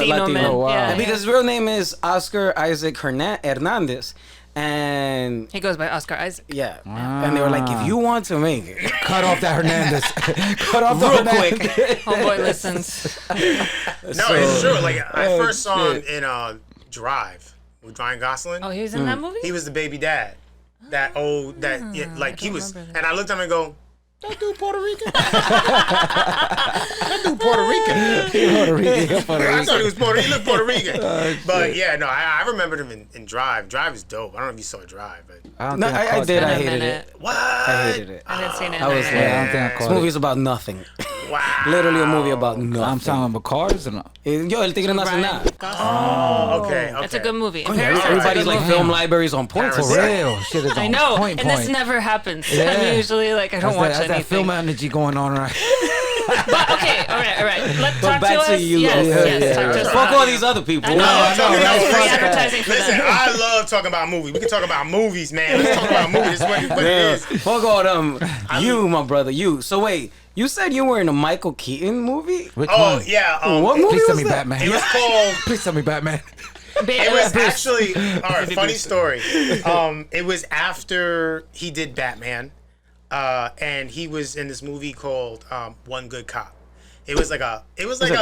S3: Latino.
S1: men.
S3: Oh,
S4: wow.
S1: Yeah,
S3: Because his real name is Oscar Isaac Hernandez. And
S1: he goes by Oscar Isaac.
S3: yeah, and they were like, if you want to make it,
S4: Cut off that Hernandez. Cut off the
S3: real
S4: Hernandez.
S3: quick.
S1: Homeboy listens.
S2: No, it's true. Like, I first saw him in Drive with Ryan Gosling.
S1: Oh, he was in that movie?
S2: He was the baby dad. He was. And I looked at him and go, that dude Puerto Rican? That dude Puerto Rican. I thought he was Puerto Rican. He looked Puerto Rican. But yeah, no, I remembered him in Drive. Drive is dope. I don't know if you saw Drive, but.
S3: I did. I hated
S1: minute.
S3: it.
S2: What?
S3: I hated it.
S1: I didn't see it.
S3: I was
S4: I don't think I
S3: This
S4: caught
S3: movie's about nothing.
S2: Wow.
S3: Literally a movie about
S4: I'm
S3: nothing.
S4: talking about cars or not?
S3: Yo, El Tigre no hace nada.
S2: Oh, okay.
S1: It's a good movie.
S3: Coño,
S1: Parasite's a
S3: everybody's
S1: good
S3: like
S1: movie.
S3: film libraries on point.
S2: For
S4: For real. Shit is on
S1: I know,
S4: point.
S1: and this never happens.
S4: Yeah.
S1: I'm usually like, I don't watch
S4: That's that
S1: anything.
S4: film energy going on right.
S1: But okay, all right. Let's talk
S3: back
S1: to
S3: to
S1: us.
S3: you.
S1: Yes, talk to us.
S3: Fuck all these other people.
S1: I know.
S2: No,
S1: Free
S2: listen,
S1: advertising for
S2: listen,
S1: them.
S2: I love talking about movies. We can talk about movies, man. Let's talk about movies. This is what it is.
S3: Fuck all them. You, my brother, you. So wait, you said you were in a Michael Keaton movie?
S4: Which
S2: Oh,
S4: one?
S2: yeah.
S3: What movie
S4: Please tell
S3: was
S4: me
S3: that?
S4: Batman.
S2: It was called...
S4: Please tell me Batman.
S2: It was actually... All right, funny story. It was after he did Batman, and he was in this movie called One Good Cop. It was like a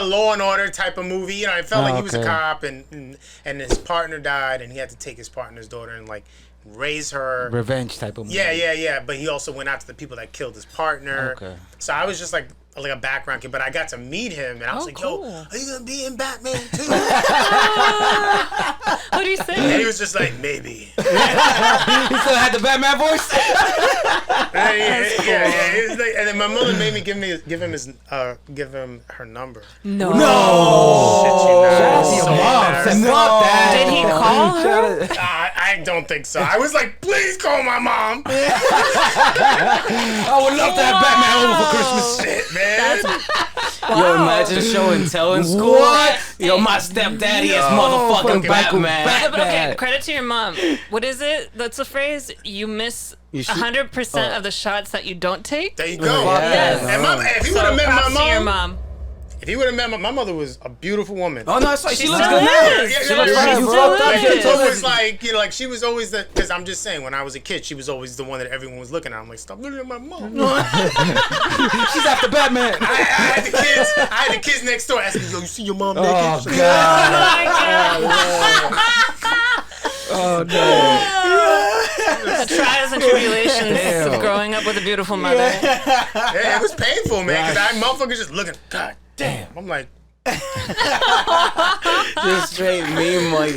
S2: Law and Order type of movie. You know, it felt like he was a
S4: okay.
S2: cop, and his partner died, and he had to take his partner's daughter and like raise her.
S4: Revenge type of movie.
S2: Yeah. But he also went after the people that killed his partner.
S4: Okay.
S2: So I was just like a background kid, but I got to meet him, and I was like,
S1: cool.
S2: "Yo, are you gonna be in Batman too?"
S1: What do you say?
S2: And he was just like, "Maybe."
S3: He still had the Batman voice?
S2: Yeah. He was like, and then my mother made me give him her number.
S1: No.
S4: Shout out to your mom. Said, fuck that.
S1: Did he call her?
S2: I don't think so. I was like, "Please call my mom."
S4: I would love to have Batman over for Christmas.
S2: Shit, man.
S3: Yo, imagine show and tell in school.
S4: What?
S3: Yo, my stepdaddy is motherfucking Batman.
S1: Yeah, but okay, credit to your mom. What is it? That's the phrase. You miss 100% of the shots that you don't take.
S2: There you go.
S1: Yes.
S2: And if you would
S1: So
S2: have met
S1: props
S2: my
S1: to your
S2: mom,
S1: mom.
S2: if you would have met my mother was a beautiful woman.
S3: Oh, no, she
S1: She
S3: looks
S1: still
S3: good now.
S1: is.
S2: Yeah,
S3: She looks
S2: yeah,
S3: fine.
S2: she
S3: You
S1: still
S3: fucked up.
S1: is.
S3: She
S2: It's
S3: told
S2: always
S3: us.
S2: like, like she was always because I'm just saying, when I was a kid, she was always the one that everyone was looking at. I'm like, stop looking at my mom.
S4: She's after Batman.
S2: I had the kids next door asking, yo, you see your mom naked?
S4: Oh,
S2: She's like,
S4: God. Oh, no.
S1: The trials and tribulations of growing up with a beautiful mother.
S2: Yeah, it was painful, man, because I motherfuckers just looking, God damn. I'm like,
S3: Just straight meme like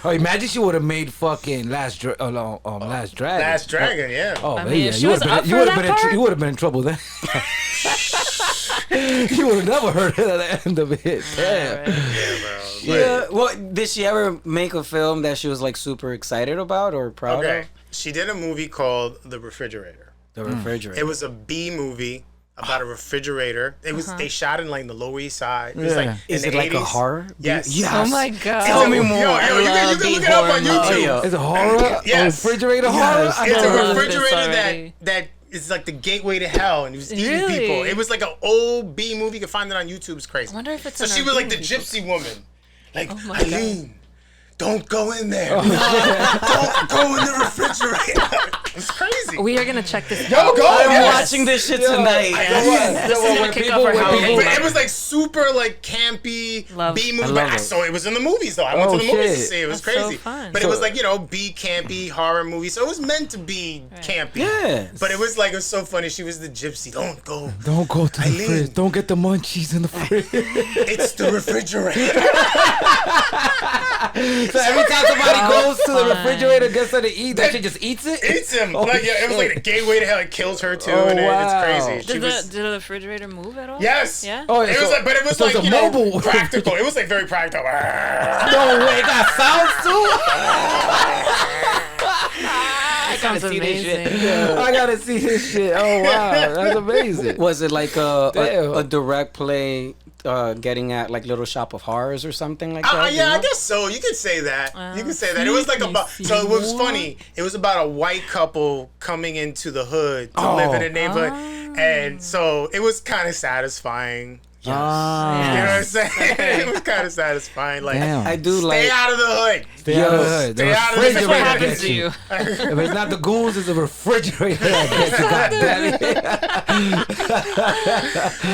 S4: Oh, imagine she would have made fucking Last Dragon.
S2: Last Dragon, yeah.
S4: Oh,
S1: I
S4: man,
S1: mean,
S4: yeah.
S1: she
S4: You
S1: was
S4: would
S1: up
S4: have
S1: for
S4: been,
S1: that part?
S4: you would have been in trouble then. You would have never heard of the end of it. Damn.
S3: Yeah. Well, did she ever make a film that she was like super excited about or proud
S2: Okay.
S3: of?
S2: she did a movie called The Refrigerator.
S3: The Refrigerator.
S2: It was a B movie about a refrigerator. It was they shot in like the Lower East Side. It was like
S3: Is
S2: in
S3: it
S2: the
S3: like
S2: 80s.
S3: a horror?
S2: Yes.
S1: Oh my god.
S3: Tell me more.
S2: Yo, you can look it up on YouTube.
S4: It's a horror.
S2: Yes.
S4: A refrigerator horror. I
S2: It's
S4: never
S2: a
S4: heard of it.
S2: refrigerator that is like the gateway to hell, and it was eating
S1: Really?
S2: people. It was like an old B movie. You can find it on YouTube. It's crazy.
S1: I wonder if it's
S2: so
S1: an
S2: she was
S1: old
S2: like the
S1: movie.
S2: gypsy woman. Like,
S1: my
S2: Eileen, don't go in there. Don't go in the refrigerator. It's crazy.
S1: We are gonna check this
S2: Yo,
S1: out.
S2: go.
S3: I'm
S2: Yes.
S3: watching this shit tonight.
S1: This is gonna kick off our holiday.
S2: But it was like super like campy
S1: Love.
S2: B
S3: I
S2: movie.
S3: love
S2: But
S3: it.
S2: so it was in the movies though. I went
S4: Oh,
S2: to the movies to
S4: shit.
S2: see it. It was
S1: That's so
S2: crazy.
S1: fun.
S2: But it was like, you know, B campy horror movie. So it was meant to be campy.
S3: Yeah.
S2: But it was like, it was so funny. She was the gypsy. Don't go.
S4: Don't go to the
S2: Eileen.
S4: fridge. Don't get the munchies in the fridge.
S2: It's the refrigerator.
S4: So every time somebody goes to the refrigerator, gets something to eat, that shit just eats it?
S2: Eats him.
S4: Oh,
S2: Like, yeah, it was like the
S4: shit.
S2: gateway to hell. It kills her too.
S4: Oh,
S2: And
S4: wow.
S2: it's crazy. She
S1: Did
S2: was.
S1: the refrigerator move at all?
S2: Yes.
S1: Yeah.
S4: Oh,
S2: It was like, but it was
S4: so
S2: like,
S4: it's a
S2: you know,
S4: mobile.
S2: practical. It was like very practical.
S4: No way, it got sounds too?
S1: That sounds amazing.
S4: I gotta see this shit. Oh, wow. That's amazing.
S3: Was it like a
S4: Damn.
S3: direct play getting at like Little Shop of Horrors or something like that?
S2: Yeah,
S3: you
S2: I
S3: know?
S2: guess so. You could say that. You could say that. It was like about. So it was funny. It was about a white couple coming into the hood to live in a neighborhood, and so it was kind of satisfying. You know what I'm saying? It was kind of satisfying. Like,
S4: Damn.
S3: I do
S2: stay
S3: like.
S2: out of the hood.
S4: Stay out of the hood. The
S2: Stay out of the
S1: That's what
S2: refrigerator.
S1: happens to you.
S4: If it's not the goons, it's the refrigerator. I guess you got that.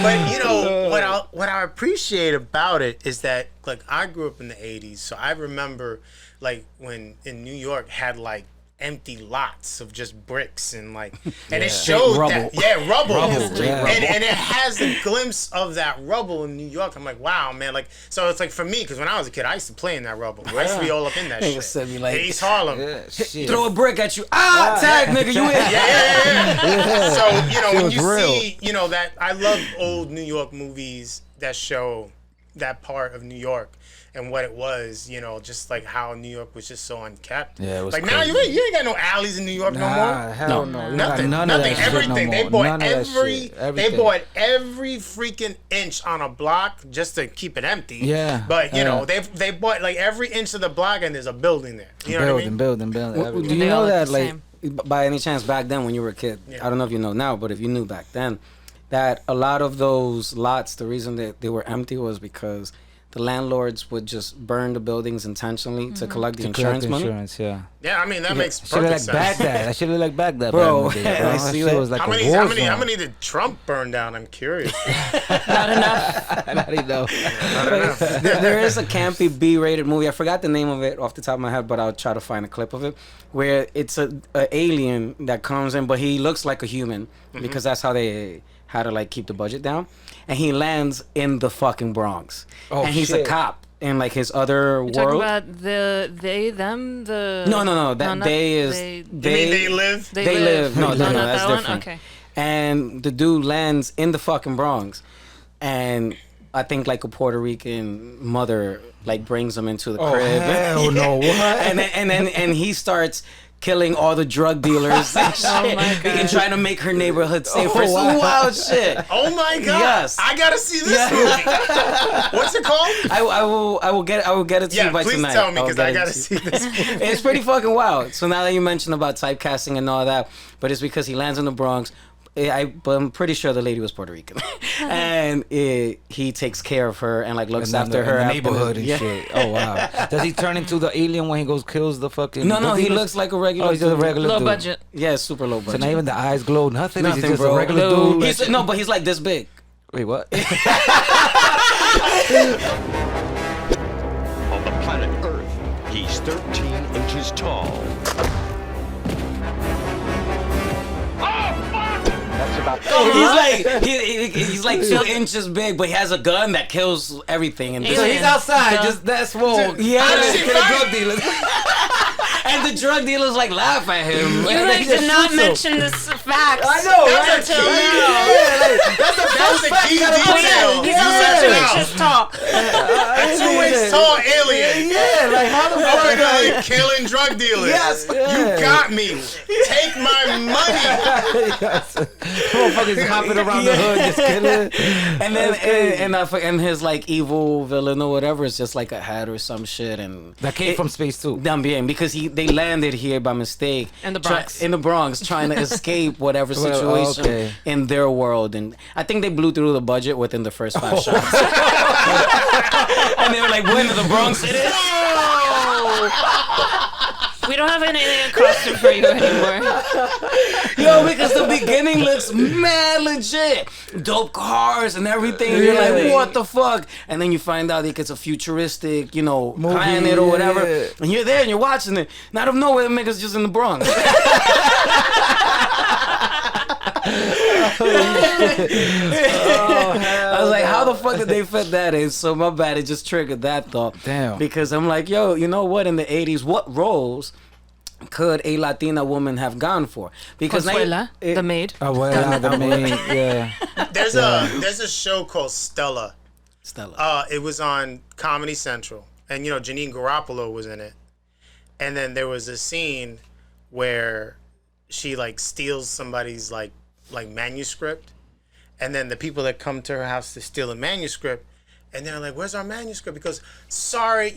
S2: But you know what I appreciate about it is that like I grew up in the '80s, so I remember like when in New York had like empty lots of just bricks and like and it showed
S3: Rubble.
S2: that rubble,
S4: yeah.
S2: and it has a glimpse of that rubble in New York. I'm like, wow, man, like so it's like for me because when I was a kid I used to play in that rubble. I used to be all up in that
S3: Nigga
S2: shit.
S3: said me like-
S2: East Harlem.
S4: Yeah, shit.
S3: Throw a brick at you. Tag, nigga, you in.
S2: Yeah. So you know
S4: It
S2: when
S4: was
S2: you
S4: real.
S2: see you know that I love old New York movies that show that part of New York and what it was, you know, just like how New York was just so unkept.
S4: Yeah, it was
S2: like now
S4: crazy.
S2: you ain't got no alleys in New York no
S4: Nah,
S2: more.
S4: hell no. You
S2: Nothing,
S4: got none of
S2: nothing,
S4: that shit
S2: everything.
S4: no
S2: They
S4: more.
S2: bought
S4: None of that
S2: every,
S4: shit.
S2: they
S4: Everything.
S2: bought every freaking inch on a block just to keep it empty.
S4: Yeah,
S2: But you know,
S4: yeah.
S2: they bought like every inch of the block and there's a building there. You know what I mean?
S4: Building.
S3: Do
S4: everything.
S3: you
S1: They all
S3: know
S1: look
S3: that,
S1: the
S3: like,
S1: same.
S3: by any chance, back then when you were a kid,
S2: Yeah.
S3: I don't know if you know now, but if you knew back then, that a lot of those lots, the reason that they were empty was because the landlords would just burn the buildings intentionally to collect the insurance money.
S4: Insurance, yeah.
S2: Yeah, I mean that makes
S4: Should have
S2: perfect
S4: like
S2: sense.
S4: Baghdad. I should have like Baghdad.
S3: Bro,
S4: back in the day,
S3: I
S4: That
S3: see
S4: shit
S3: that.
S4: was like
S2: How
S4: a
S2: many,
S4: war
S2: how many,
S4: zone.
S2: how many did Trump burn down? I'm curious.
S1: Not enough.
S4: I don't know.
S3: There is a campy B-rated movie. I forgot the name of it off the top of my head, but I'll try to find a clip of it where it's a alien that comes in, but he looks like a human because that's how they had to like keep the budget down, and he lands in the fucking Bronx,
S4: Oh,
S3: and he's
S4: shit.
S3: a cop in like his other
S1: You're talking
S3: world.
S1: about they, them, the...
S3: No. That
S1: not
S3: they is
S1: they-
S2: You mean they live?
S1: They
S3: They live. No,
S1: not
S3: that's
S1: that one?
S3: different.
S1: Okay.
S3: And the dude lands in the fucking Bronx, and I think like a Puerto Rican mother like brings him into the
S4: Oh,
S3: crib.
S4: hell no. What?
S3: and he starts killing all the drug dealers and shit.
S1: Oh my God.
S3: And trying to make her neighborhood safer. Some
S4: wow.
S3: wild shit.
S2: Oh my god!
S3: Yes.
S2: I gotta see this movie. What's it called?
S3: I will get it to
S2: Yeah,
S3: you by
S2: please
S3: tonight.
S2: tell me
S3: I'll
S2: because
S3: get
S2: I
S3: it
S2: gotta
S3: to you.
S2: see this movie.
S3: It's pretty fucking wild. So now that you mentioned about typecasting and all that, but it's because he lands in the Bronx. But I'm pretty sure the lady was Puerto Rican, and he takes care of her and like looks
S4: And
S3: after
S4: in
S3: her
S4: the
S3: after
S4: neighborhood and
S3: yeah.
S4: shit. Oh wow! Does he turn into the alien when he goes kills the fucking?
S3: No,
S4: drug
S3: he
S4: dealers?
S3: looks like a regular.
S4: Oh, he's just a
S3: dude.
S4: regular
S1: Low
S4: dude.
S1: budget.
S3: Yeah, super low
S4: So
S3: budget.
S4: not even the eyes glow. Nothing.
S3: Nothing,
S4: He's just
S3: bro.
S4: a regular dude.
S3: He's, no, but he's like this big.
S4: Wait, what?
S10: On the planet Earth, he's 13 inches tall. That's about
S3: He's like 2 inches big, but he has a gun that kills everything. And
S4: So he's outside, just that swole.
S3: Yeah,
S4: Just kill the drug dealers.
S3: and the drug dealers like laugh at him.
S1: You like did not mention this fact.
S4: I know, right?
S1: Until now.
S4: Yeah, like, that's the
S2: That was
S4: first
S2: the
S4: fact
S2: key
S4: you gotta put in.
S2: detail.
S1: He's
S2: You
S1: also
S2: left
S1: such
S2: it
S1: an inches tall.
S2: A 2 inch tall alien.
S4: Yeah, like how the fuck?
S2: Like killing drug dealers.
S3: Yes.
S2: You got me. Take my money.
S4: Motherfuckers hopping around the hood, just killing.
S3: And then and his like evil villain or whatever is just like a hat or some shit, and
S4: That came from space too.
S3: También, because they landed here by mistake
S1: In the Bronx.
S3: in the Bronx, trying to escape whatever situation
S4: okay.
S3: in their world, and I think they blew through the budget within the first 5 shots. And they were like, "When to the Bronx it is."
S1: We don't have an alien costume for you anymore.
S3: Yo, because the beginning looks mad legit. Dope cars and everything. And you're like, what the fuck? And then you find out like it's a futuristic,
S4: Movie,
S3: planet or whatever.
S4: yeah.
S3: And you're there and you're watching it. And out of nowhere, the nigga's just in the Bronx. I was like, how the fuck did they fit that in? So my bad, it just triggered that thought.
S4: Damn.
S3: Because I'm like, yo, you know what? In the 80s, what roles could a Latina woman have gone for? Because
S1: Consuela, the maid.
S4: Abuela, the maid, yeah.
S2: There's a show called Stella. It was on Comedy Central, and Janine Garoppolo was in it. And then there was a scene where she like steals somebody's like manuscript, and then the people that come to her house to steal a manuscript, and they're like, "Where's our manuscript?" Because sorry,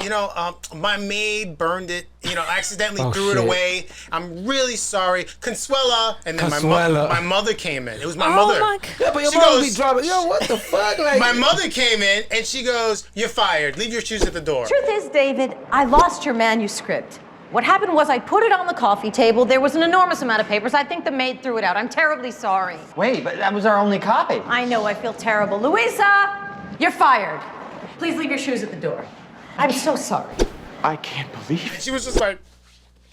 S2: my maid burned it. I accidentally threw it away. I'm really sorry, Consuela. And then my mother came in. It was my mother.
S1: My God.
S4: Yeah, but your mom be dropping. Yo, what the fuck? Like,
S2: my mother came in and she goes, "You're fired. Leave your shoes at the door."
S11: Truth is, David, I lost your manuscript. What happened was I put it on the coffee table. There was an enormous amount of papers. I think the maid threw it out. I'm terribly sorry.
S5: Wait, but that was our only copy.
S11: I know, I feel terrible. Louisa, you're fired. Please leave your shoes at the door. I'm so sorry.
S10: I can't believe it.
S2: She was just like,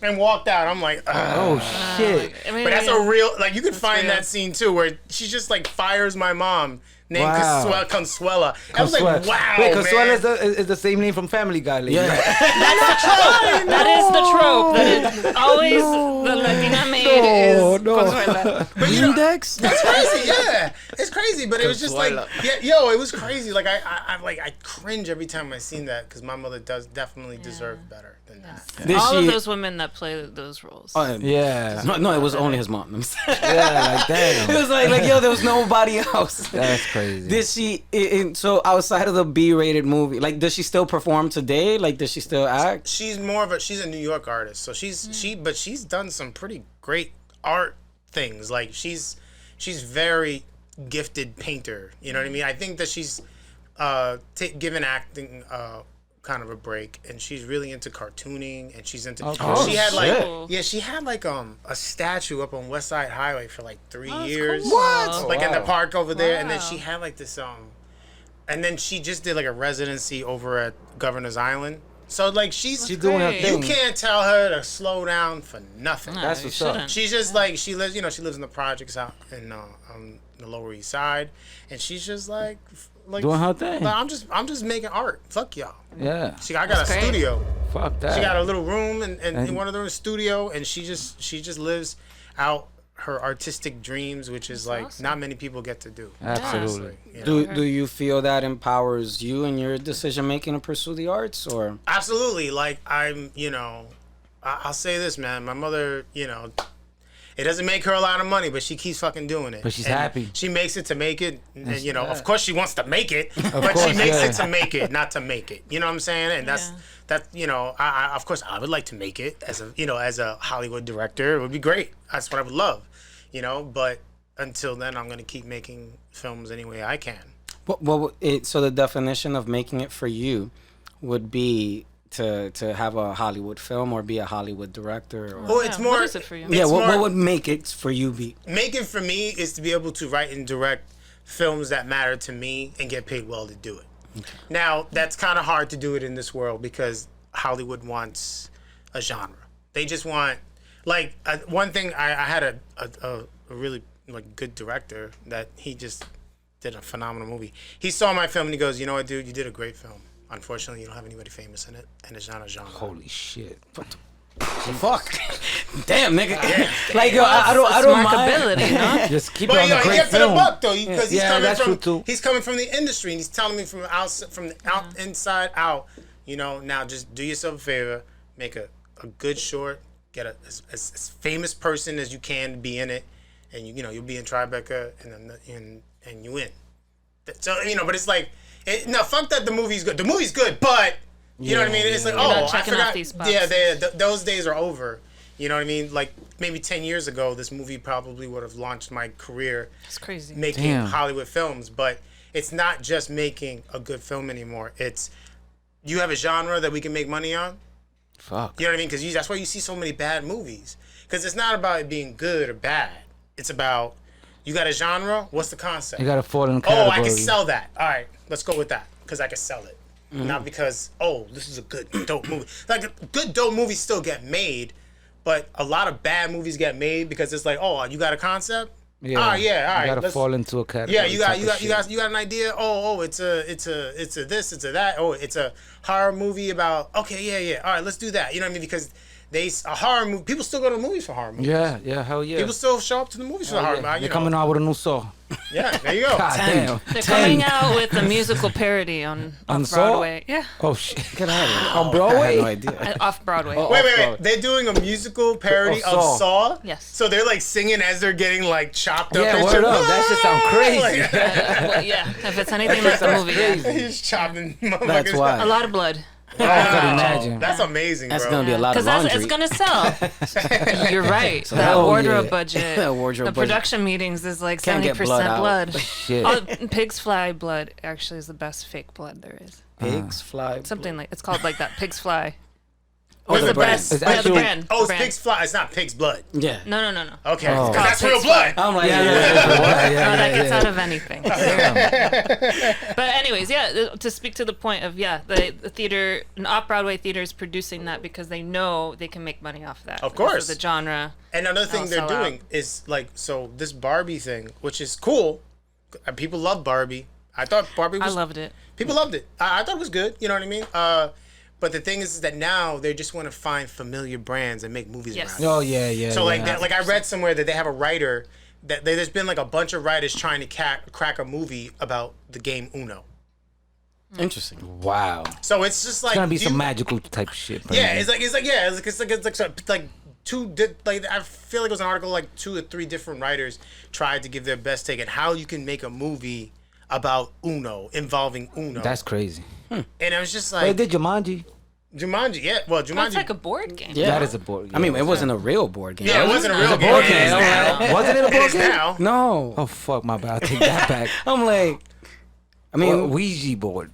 S2: and walked out. I'm like,
S4: oh shit.
S2: But that's a real, like, you could find that scene too, where she just like fires my mom, named Consuela. I was like, wow,
S4: Wait, Consuela
S2: man.
S4: is the same name from Family Guy. Lady.
S3: Yeah.
S1: That is the trope. That is always the Latina maid is Consuela.
S2: But
S3: Index?
S2: That's crazy, yeah. It's crazy, but it was just like, it was crazy. Like I cringe every time I seen that, because my mother does definitely deserve better than that.
S1: All of those women that play those roles.
S4: Yeah.
S3: No, it was only his mom.
S4: Yeah, like damn.
S3: It was like yo, there was nobody else.
S4: That's crazy.
S3: Did she? So outside of the B-rated movie, like, does she still perform today? Like, does she still act?
S2: She's she's a New York artist, so she's done some pretty great art things. Like she's very gifted painter. You know what I mean? I think that she's given acting kind of a break, and she's really into cartooning, and she's into. She had like a statue up on West Side Highway for like 3 years.
S1: Cool.
S2: What? Like in the park over there, and then she had like this and then she just did like a residency over at Governor's Island. So like she's
S4: doing her thing.
S2: You can't tell her to slow down for nothing.
S1: No,
S4: That's what's up.
S2: She's just like she lives in the projects out in the Lower East Side, and she's just like
S4: doing her thing.
S2: Like, I'm just making art. Fuck y'all.
S4: Yeah.
S2: I got a studio.
S4: Fuck that.
S2: She got a little room in one of the studio, and she just lives out her artistic dreams, which is like awesome. Not many people get to do.
S4: Absolutely.
S2: Honestly,
S3: Do you feel that empowers you in your decision making to pursue the arts, or?
S2: Absolutely. Like I'm, I'll say this, man. My mother, it doesn't make her a lot of money, but she keeps fucking doing it.
S4: But she's
S2: and
S4: happy.
S2: She makes it to make it. And, of course she wants to make it, but she makes it to make it, not to make it. You know what I'm saying? And that's, I of course I would like to make it as a Hollywood director. It would be great. That's what I would love, but until then I'm going to keep making films any way I can.
S3: So the definition of making it for you would be to have a Hollywood film or be a Hollywood director? Or...
S2: it's more.
S1: What is it for you?
S3: Yeah, what would make it for you be?
S2: Make it for me is to be able to write and direct films that matter to me and get paid well to do it. Okay. Now, that's kind of hard to do it in this world because Hollywood wants a genre. They just want, like, one thing, I had a really good director that he just did a phenomenal movie. He saw my film and he goes, "You know what, dude, you did a great film. Unfortunately, you don't have anybody famous in it, and it's not a genre."
S4: Holy shit.
S3: Fuck. Damn, nigga. Like, yo, I don't mind.
S1: No?
S4: Just keep
S2: But
S4: it on the
S2: he
S4: great
S2: gets to the
S4: film.
S2: buck though, because he's coming from the industry, and he's telling me from the inside out. You know, now just do yourself a favor, make a good short, get as famous person as you can to be in it, and you'll be in Tribeca, and you win. So but it's like, no, fuck that. The movie's good. The movie's good, but you know what I mean. It's like, I forgot. Those days are over. You know what I mean? Like maybe 10 years ago, this movie probably would have launched my career.
S1: That's crazy.
S2: Making Hollywood films, but it's not just making a good film anymore. It's you have a genre that we can make money on.
S3: Fuck.
S2: You know what I mean? Because that's why you see so many bad movies. Because it's not about it being good or bad. It's about you got a genre. What's the concept?
S4: You gotta fall in the category.
S2: Oh, I can sell that. All right, let's go with that because I can sell it. Not because this is a good dope movie. Like good dope movies still get made. But a lot of bad movies get made because it's like, you got a concept?
S4: Yeah.
S2: All right.
S4: You gotta fall into a category.
S2: Yeah, you got an idea. It's a this, it's a that. Oh, it's a horror movie about. Okay, yeah. All right, let's do that. You know what I mean? Because a horror movie. People still go to movies for horror movies.
S4: Yeah, hell yeah.
S2: People still show up to the movies for the horror movie.
S4: They're coming out with a new Saw.
S2: Yeah, there you go.
S4: Damn.
S1: They're coming out with a musical parody on Broadway. Yeah.
S4: Oh shit.
S3: Get out of here.
S4: On Broadway?
S3: I had no idea.
S1: Off Broadway.
S2: Wait. They're doing a musical parody of Saw?
S1: Yes.
S2: So they're like singing as they're getting like chopped up.
S4: Yeah,
S2: and
S4: word
S2: shit.
S4: up. That shit sound crazy.
S1: Well, yeah. If it's anything like the movie, yeah.
S2: He's chopping motherfuckers.
S3: That's why.
S1: A lot of blood.
S4: I could imagine.
S2: That's amazing,
S3: That's
S2: bro.
S3: gonna be a lot of laundry.
S1: Because it's gonna sell. You're right.
S3: So
S1: that
S3: hell
S1: wardrobe
S3: yeah.
S1: budget.
S3: That wardrobe
S1: the
S3: budget.
S1: production meetings is like
S3: Can't
S1: 70%
S3: get blood out.
S1: blood.
S4: Shit.
S1: Pig's fly blood actually is the best fake blood there is.
S3: Pigs fly.
S1: Something like it's called like that. Pig's fly.
S2: What's
S1: the
S3: brand?
S1: best?
S4: It's
S1: Yeah, the
S4: actually-
S1: brand.
S2: Oh,
S1: the
S2: it's
S1: brand.
S2: pig's fly. It's not pig's blood.
S3: Yeah.
S1: No.
S2: Okay,
S4: Oh.
S2: 'cause that's
S1: Pig's
S2: real blood.
S3: I'm like,
S1: That gets out of anything.
S4: Damn.
S1: But anyways, yeah, to speak to the point of the theater, an off-Broadway theater is producing that because they know they can make money off that.
S2: Of
S1: because
S2: course.
S1: the genre.
S2: And another thing they're
S1: sell out.
S2: doing is like, so this Barbie thing, which is cool. People love Barbie. I thought Barbie was.
S1: I loved it.
S2: People loved it. I thought it was good. You know what I mean? But the thing is that now they just want to find familiar brands and make movies
S1: Yes.
S2: around.
S4: Oh yeah.
S2: So like that, like I read somewhere that they have a writer that there's been like a bunch of writers trying to crack a movie about the game Uno.
S3: Interesting.
S4: Wow.
S2: So it's just like
S4: It's gonna be some magical type shit.
S2: Yeah, it's like I feel like it was an article like 2 or 3 different writers tried to give their best take at how you can make a movie about Uno involving Uno.
S4: That's crazy.
S2: And I was just
S4: They
S2: like
S4: did Jumanji.
S2: Jumanji, yeah. Well, Jumanji.
S1: That's like a board game.
S3: Yeah.
S4: That is a board.
S3: I mean, it wasn't a real board game.
S2: Yeah, it wasn't a real game.
S3: board
S2: It is
S3: game.
S2: now.
S4: Wasn't it a
S2: It
S4: board
S2: is
S4: game?
S2: now.
S3: No.
S4: Oh fuck my bad. I'll take that back.
S3: I'm like, I
S4: Well,
S3: mean,
S4: Ouija board.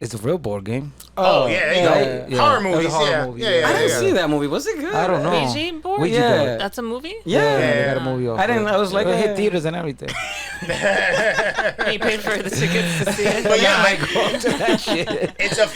S4: It's a real board game.
S2: Oh, yeah, there you go.
S4: Yeah.
S2: Horror
S4: That was a
S2: movies,
S4: horror
S2: yeah.
S4: movie,
S2: Yeah,
S4: yeah.
S3: I didn't
S2: yeah.
S3: see that movie. Was it good?
S4: I don't know.
S1: Ouija board?
S4: Ouija
S3: Yeah.
S4: board.
S1: That's a movie?
S3: Yeah.
S4: They got a movie off.
S3: I didn't. I was like,
S4: it hit
S3: eh.
S4: theaters and everything.
S1: You paid for the tickets to see it?
S2: But yeah, like
S4: that shit.
S2: it's a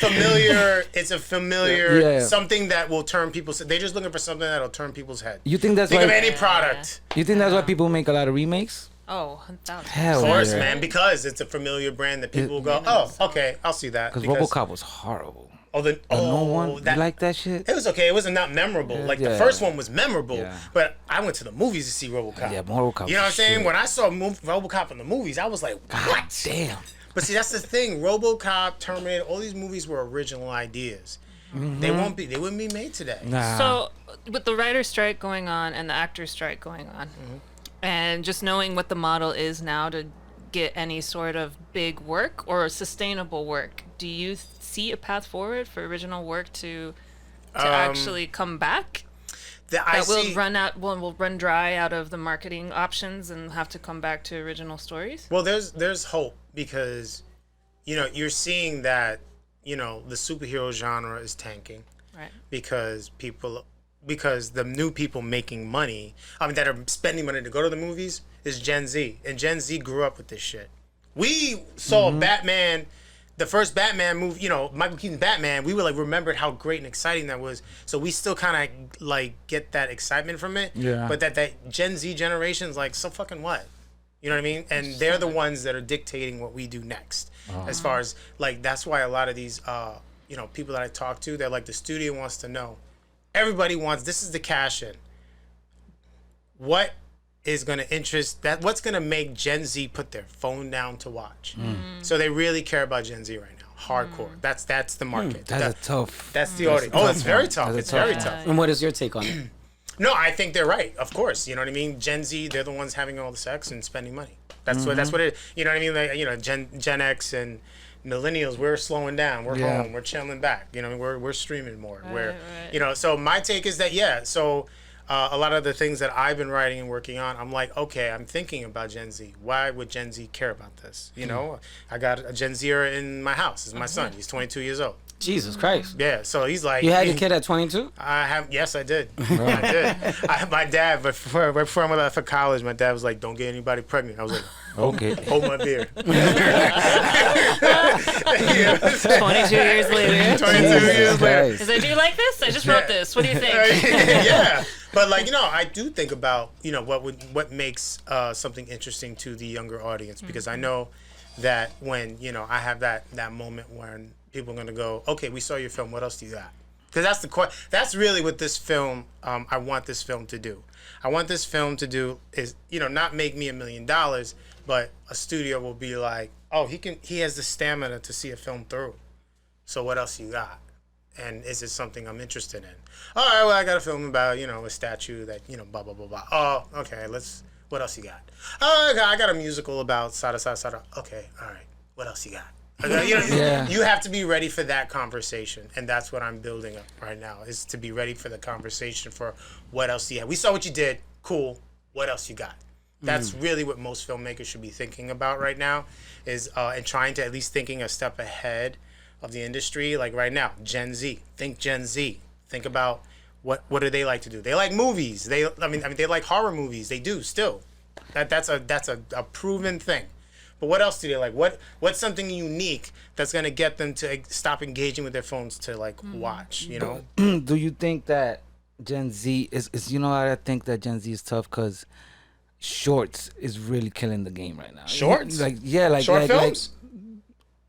S2: familiar
S4: Yeah.
S2: something that will turn people's. They're just looking for something that'll turn people's head.
S4: You think that's
S2: Think
S4: why?
S2: of any product.
S4: You think that's why people make a lot of remakes?
S1: Oh, 1,000.
S4: Hell
S2: Of course,
S4: yeah.
S2: man, because it's a familiar brand that people will go, oh, okay, I'll see that.
S4: Because RoboCop was horrible.
S2: The
S4: No one. You like that shit?
S2: It was okay. It wasn't not memorable. Like the
S4: Yeah.
S2: first one was memorable,
S4: Yeah.
S2: but I went to the movies to see RoboCop.
S4: Yeah, RoboCop.
S2: You know what I'm
S4: was
S2: saying?
S4: shit.
S2: When I saw RoboCop in the movies, I was like, what?
S4: Damn.
S2: But see, that's the thing. RoboCop, Terminator, all these movies were original ideas. They wouldn't be made today.
S4: Nah.
S1: So, with the writer strike going on and the actor strike going on, and just knowing what the model is now to get any sort of big work or sustainable work, do you see a path forward for original work to actually come back? That will run dry out of the marketing options and have to come back to original stories?
S2: Well, there's hope because, you're seeing that, the superhero genre is tanking.
S1: Right.
S2: Because the new people making money, that are spending money to go to the movies is Gen Z. And Gen Z grew up with this shit. We saw Batman, the first Batman movie, Michael Keaton's Batman, we were like, remembered how great and exciting that was. So we still kind of like get that excitement from it.
S4: Yeah.
S2: But that Gen Z generation's like, so fucking what? You know what I mean? And they're the ones that are dictating what we do next. As far as like, that's why a lot of these, people that I talk to, they're like, the studio wants to know, everybody wants, this is the cash in. What is going to what's going to make Gen Z put their phone down to watch? So they really care about Gen Z right now. Hardcore. That's the market.
S4: That's tough.
S2: That's the audience. Oh, it's very tough. It's very tough.
S3: And what is your take on it?
S2: No, I think they're right. Of course, you know what I mean. Gen Z, they're the ones having all the sex and spending money. That's what it. You know what I mean? Like, you know, Gen X and millennials, we're slowing down. We're home. We're chilling back. You know, we're streaming more. You know. So my take is that So a lot of the things that I've been writing and working on, I'm like, okay, I'm thinking about Gen Z. Why would Gen Z care about this? You know, I got a Gen Zer in my house. This is my son. He's 22 years old.
S3: Jesus Christ.
S2: Yeah, so he's like...
S3: You had your kid at 22?
S2: Yes, I did. I did. My dad, right before I went out for college, my dad was like, don't get anybody pregnant. I was like,
S4: okay.
S2: Hold my beer.
S1: 22 years later.
S2: 22 years later.
S1: He's like, do you like this? I just wrote this. What do you think?
S2: Yeah. But like, you know, I do think about, you know, what makes something interesting to the younger audience, because I know that when, you know, I have that moment when people are going to go, okay, we saw your film, what else do you got? Because that's really what this film, I want this film to do. I want this film to do is, you know, not make me $1 million, but a studio will be like, oh, he has the stamina to see a film through. So what else you got? And is it something I'm interested in? All right, well, I got a film about, you know, a statue that, you know, blah, blah, blah, blah. Oh, okay, what else you got? Oh, okay, I got a musical about sada, sada, sada. Okay, all right, what else you got? You know, you have to be ready for that conversation, and that's what I'm building up right now, is to be ready for the conversation for what else do you have. We saw what you did, cool, what else you got? That's really what most filmmakers should be thinking about right now, is and trying to at least thinking a step ahead of the industry. Like right now, Gen Z, think Gen Z. Think about what do they like to do? They like movies. They like horror movies. They do still. That's a proven thing. But what else do they like? What's something unique that's gonna get them to stop engaging with their phones to like watch? You know?
S4: Do you think that Gen Z is? You know, I think that Gen Z is tough because shorts is really killing the game right now.
S2: Shorts?
S4: Like
S2: short films.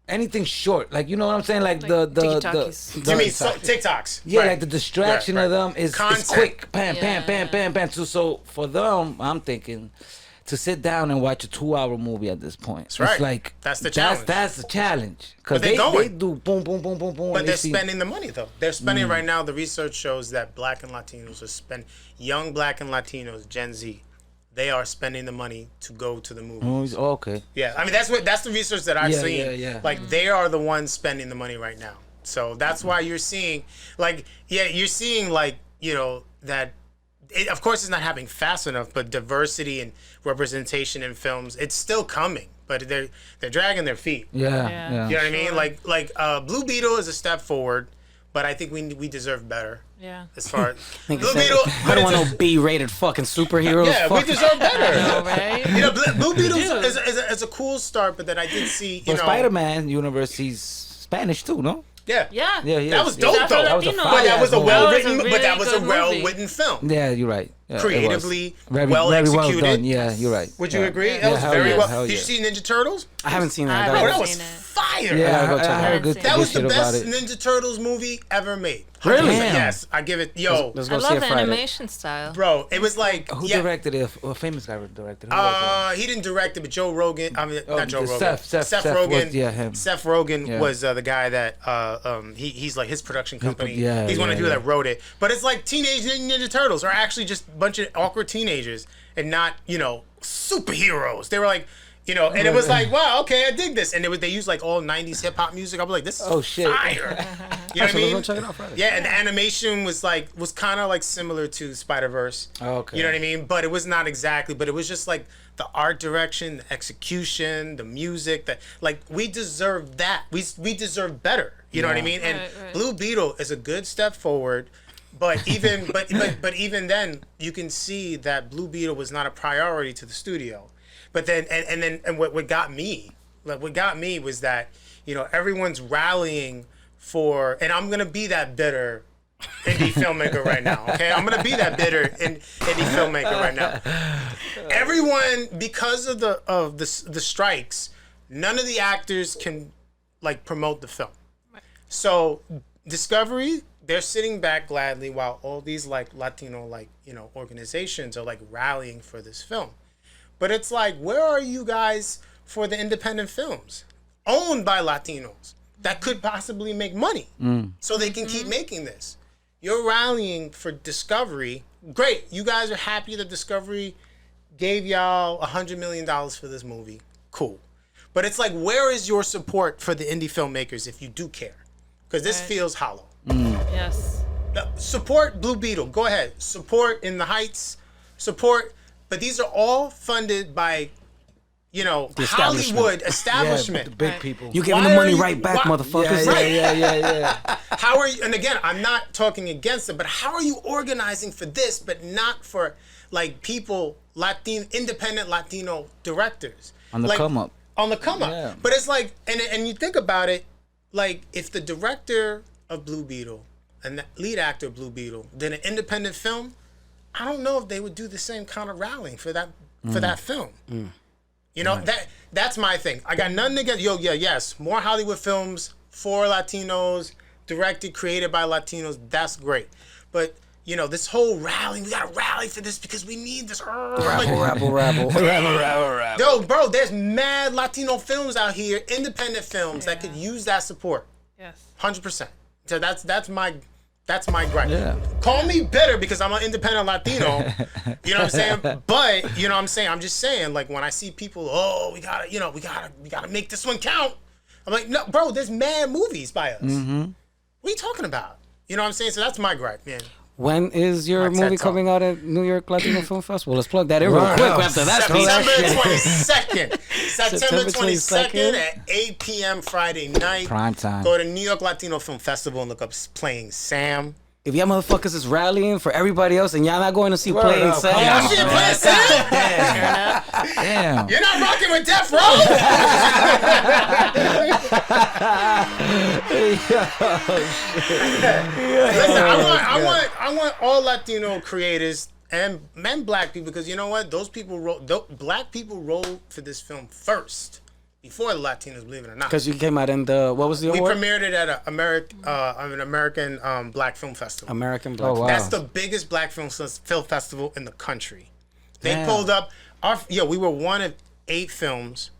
S4: Anything short, like, you know what I'm saying, like the
S2: you mean TikToks?
S4: Yeah,
S2: right.
S4: Like the distraction of them is quick, bam, bam, bam, bam. So for them, I'm thinking to sit down and watch a 2-hour movie at this point.
S2: That's right.
S4: It's like
S2: that's the challenge.
S4: That's the challenge, because they do boom, boom, boom, boom, boom.
S2: But they're spending the money though. They're spending right now. The research shows that Black and Latinos are young Black and Latinos, Gen Z. They are spending the money to go to the movies.
S4: Oh, okay.
S2: Yeah, I mean that's the research that I've seen.
S4: Yeah.
S2: Like they are the ones spending the money right now. So that's why you're seeing, like, you're seeing like, you know, that. Of course, it's not happening fast enough, but diversity and representation in films, it's still coming. But they're dragging their feet.
S4: Yeah.
S2: You know what I mean? Like Blue Beetle is a step forward, but I think we deserve better.
S1: Yeah.
S2: As far as
S3: Blue Beetle, I don't want no B-rated fucking superheroes.
S2: Yeah, we deserve better.
S1: I know, right?
S2: You know, Blue Beetle is a cool start, but then I did see, you know,
S4: Spider-Man universe, he's Spanish too, no?
S2: Yeah.
S1: Yeah.
S2: That was dope though.
S4: That was a
S2: that was a well-written,
S1: really
S2: but that was a
S1: good
S2: well-written film.
S4: Yeah, you're right. Yeah,
S2: creatively,
S4: very
S2: well executed.
S4: Well done. Yeah, you're right.
S2: Would you agree? That was very well. Did you
S4: Yeah.
S2: see Ninja Turtles?
S3: I haven't seen that.
S2: Bro, that was fire.
S4: Yeah, I heard good
S2: That was the
S4: shit about
S2: best
S4: it.
S2: Ninja Turtles movie ever made.
S4: Really?
S2: Yes, I give it. Yo,
S3: Let's
S1: I
S3: go see
S1: love
S3: it
S1: the
S3: Friday.
S1: animation style.
S2: Bro, it was like
S4: Who directed it? A famous guy directed it.
S2: He didn't direct it, but Joe Rogan. I mean, not Joe Rogan.
S4: Seth
S2: Rogen.
S4: was, him.
S2: Seth Rogen
S4: Yeah.
S2: was the guy that he's like his production company.
S4: Yeah,
S2: he's one of the
S4: yeah,
S2: people that wrote it. But it's like Teenage Ninja Turtles are actually just a bunch of awkward teenagers and not, you know, superheroes. They were like, you know, and it was like, wow, okay, I dig this. And they used like all 90s hip hop music. I was like, this is fire. You know what I mean?
S3: Check it out Friday.
S2: Yeah, and the animation was kind of like similar to Spider-Verse.
S4: Okay.
S2: You know what I mean? But it was not exactly, but it was just like the art direction, the execution, the music, that like we deserve that. We deserve better. You know what I mean? And
S1: Right.
S2: Blue Beetle is a good step forward. But even but even then, you can see that Blue Beetle was not a priority to the studio. But then and what got me was that, you know, everyone's rallying for, and I'm gonna be that bitter indie filmmaker right now. Okay, I'm gonna be that bitter indie filmmaker right now. Everyone, because of the strikes, none of the actors can like promote the film. So Discovery they're sitting back gladly while all these like Latino organizations are like rallying for this film. But it's like, where are you guys for the independent films owned by Latinos that could possibly make money so they can keep making this? You're rallying for Discovery. Great. You guys are happy that Discovery gave y'all $100 million for this movie. Cool. But it's like, where is your support for the indie filmmakers if you do care? Because this feels hollow.
S1: Yes.
S2: Support Blue Beetle. Go ahead. Support In the Heights. Support. But these are all funded by, Hollywood establishment.
S4: Yeah, the big people.
S3: You giving the money right back, motherfuckers.
S2: Yeah. How are you? And again, I'm not talking against it, but how are you organizing for this, but not for like people, independent Latino directors
S4: on the come up?
S2: On the come up. Yeah. But it's like, and you think about it, like if the director of Blue Beetle and the lead actor of Blue Beetle did an independent film, I don't know if they would do the same kind of rallying for that film. That's my thing. I got nothing against yes, more Hollywood films for Latinos, directed, created by Latinos. That's great. But this whole rallying, we gotta rally for this because we need this.
S3: Rabble.
S2: Yo, bro, there's mad Latino films out here, independent films that could use that support.
S1: Yes.
S2: 100%. So that's my gripe.
S4: Yeah.
S2: Call me bitter because I'm an independent Latino. You know what I'm saying? But you know what I'm saying? I'm just saying, like when I see people, we gotta make this one count. I'm like, no, bro, there's mad movies by us.
S4: Mm-hmm.
S2: What are you talking about? You know what I'm saying? So that's my gripe, man.
S3: When is your movie coming out at New York Latino Film Festival? Let's plug that in real quick after that.
S2: September 22nd at 8 p.m. Friday night.
S4: Prime time.
S2: Go to New York Latino Film Festival and look up Playing Sam.
S3: If y'all motherfuckers is rallying for everybody else and y'all not going to see Playing Sam.
S2: Y'all see Playing Sam?
S4: Damn.
S2: You're not rocking with Death Row? Listen, I want all Latino creators and black people, because you know what? Black people rolled for this film first. Before the Latinos, believe it or not.
S3: Because you came out in what was the award?
S2: We premiered it at an American Black Film Festival.
S3: American Black.
S4: Oh, wow.
S2: That's the biggest Black film festival in the country. They pulled up we were one of 8 films.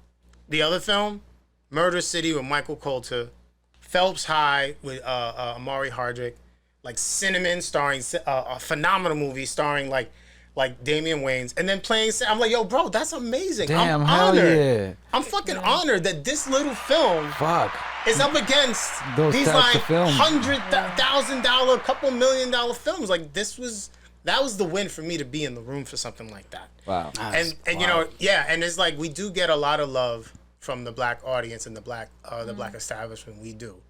S2: The other film, Murder City with Michael Coulter, Phelps High with Amari Hardrick, like Cinnamon starring a phenomenal movie starring like Damian Wayans, and then Playing Sam. I'm like, yo, bro, that's amazing.
S4: Damn,
S2: I'm
S4: hell
S2: honored.
S4: yeah.
S2: I'm fucking honored that this little film is up against
S4: those
S2: these
S4: types
S2: like
S4: of films.
S2: $100,000, $2 million films. Like that was the win for me to be in the room for something like that.
S4: Wow.
S2: And and it's like we do get a lot of love from the Black audience and the Black establishment. We do.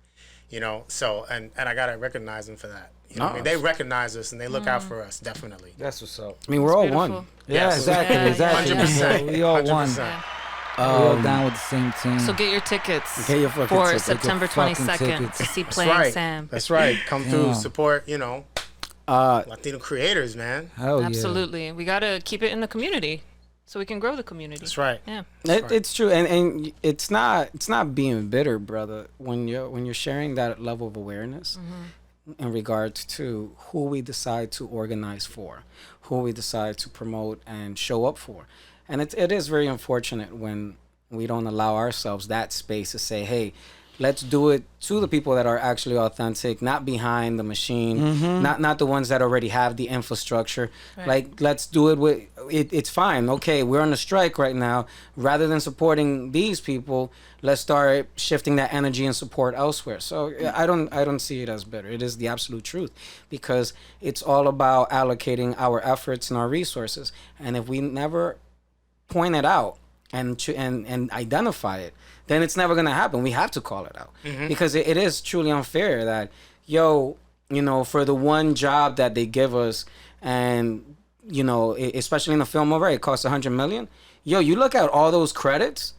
S2: So and I gotta recognize them for that. I mean, they recognize us and they look out for us, definitely.
S4: That's what's up.
S3: I mean, we're all one.
S4: Yeah, exactly.
S2: 100%.
S4: We all
S2: 100%.
S4: one. We're all down with the same team.
S1: So get your tickets
S3: Get your fucking
S1: for
S3: tickets.
S1: September
S4: Get your fucking
S1: 22nd
S4: tickets.
S1: to see
S2: That's
S1: Playing
S2: right.
S1: Sam.
S2: That's right. Come through,
S4: Yeah.
S2: support, Latino creators, man.
S4: Hell yeah.
S1: Absolutely. We got to keep it in the community so we can grow the community.
S2: That's right.
S1: Yeah.
S3: It's true, and it's not being bitter, brother. When you're sharing that level of awareness in regards to who we decide to organize for, who we decide to promote and show up for, and it is very unfortunate when we don't allow ourselves that space to say, hey, let's do it to the people that are actually authentic, not behind the machine, not the ones that already have the infrastructure.
S1: Right.
S3: Like, let's do it with it. It's fine. Okay, we're on a strike right now. Rather than supporting these people, let's start shifting that energy and support elsewhere. So I don't see it as bitter. It is the absolute truth, because it's all about allocating our efforts and our resources. And if we never point it out and identify it, then it's never going to happen. We have to call it out, because it is truly unfair that, for the one job that they give us, and, especially in the film over, it costs $100 million. You look at all those credits,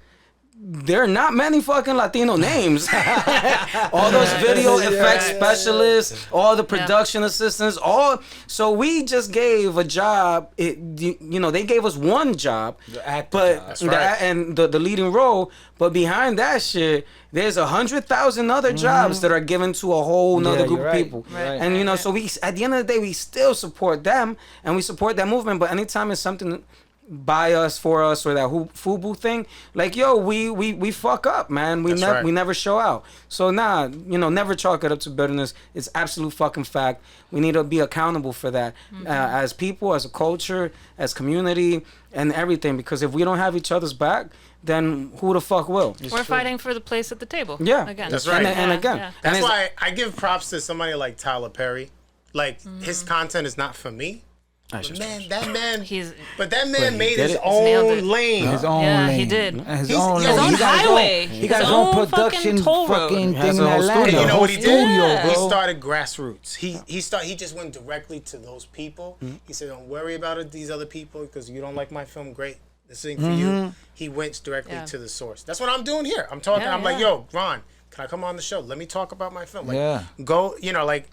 S3: there are not many fucking Latino names. All those video effects specialists, all the production assistants, so we just gave a job. They gave us one job, but and the leading role. But behind that shit, there's 100,000 other jobs that are given to a whole nother group of people.
S4: Right.
S3: And so we, at the end of the day, we still support them and we support that movement. But anytime it's something by us, for us, or that FUBU thing, like, yo, we fuck up, man. We never show out. So never chalk it up to bitterness. It's absolute fucking fact. We need to be accountable for that as people, as a culture, as community, and everything. Because if we don't have each other's back, then who the fuck will?
S1: We're fighting for the place at the table.
S3: Yeah,
S1: again.
S2: That's right.
S3: And again,
S1: yeah.
S2: That's why I give props to somebody like Tyler Perry. Like his content is not for me. But that man made his own lane.
S4: His own
S1: lane.
S4: He
S1: did.
S4: His
S1: own highway.
S4: He got his own production fucking thing in Atlanta.
S2: And you know what he did?
S4: Bro.
S2: He started grassroots. He just went directly to those people. He said, "Don't worry about these other people because you don't like my film. Great, this ain't for you." He went directly to the source. That's what I'm doing here. I'm talking. I'm like, "Yo, Ron, can I come on the show? Let me talk about my film." Like, go.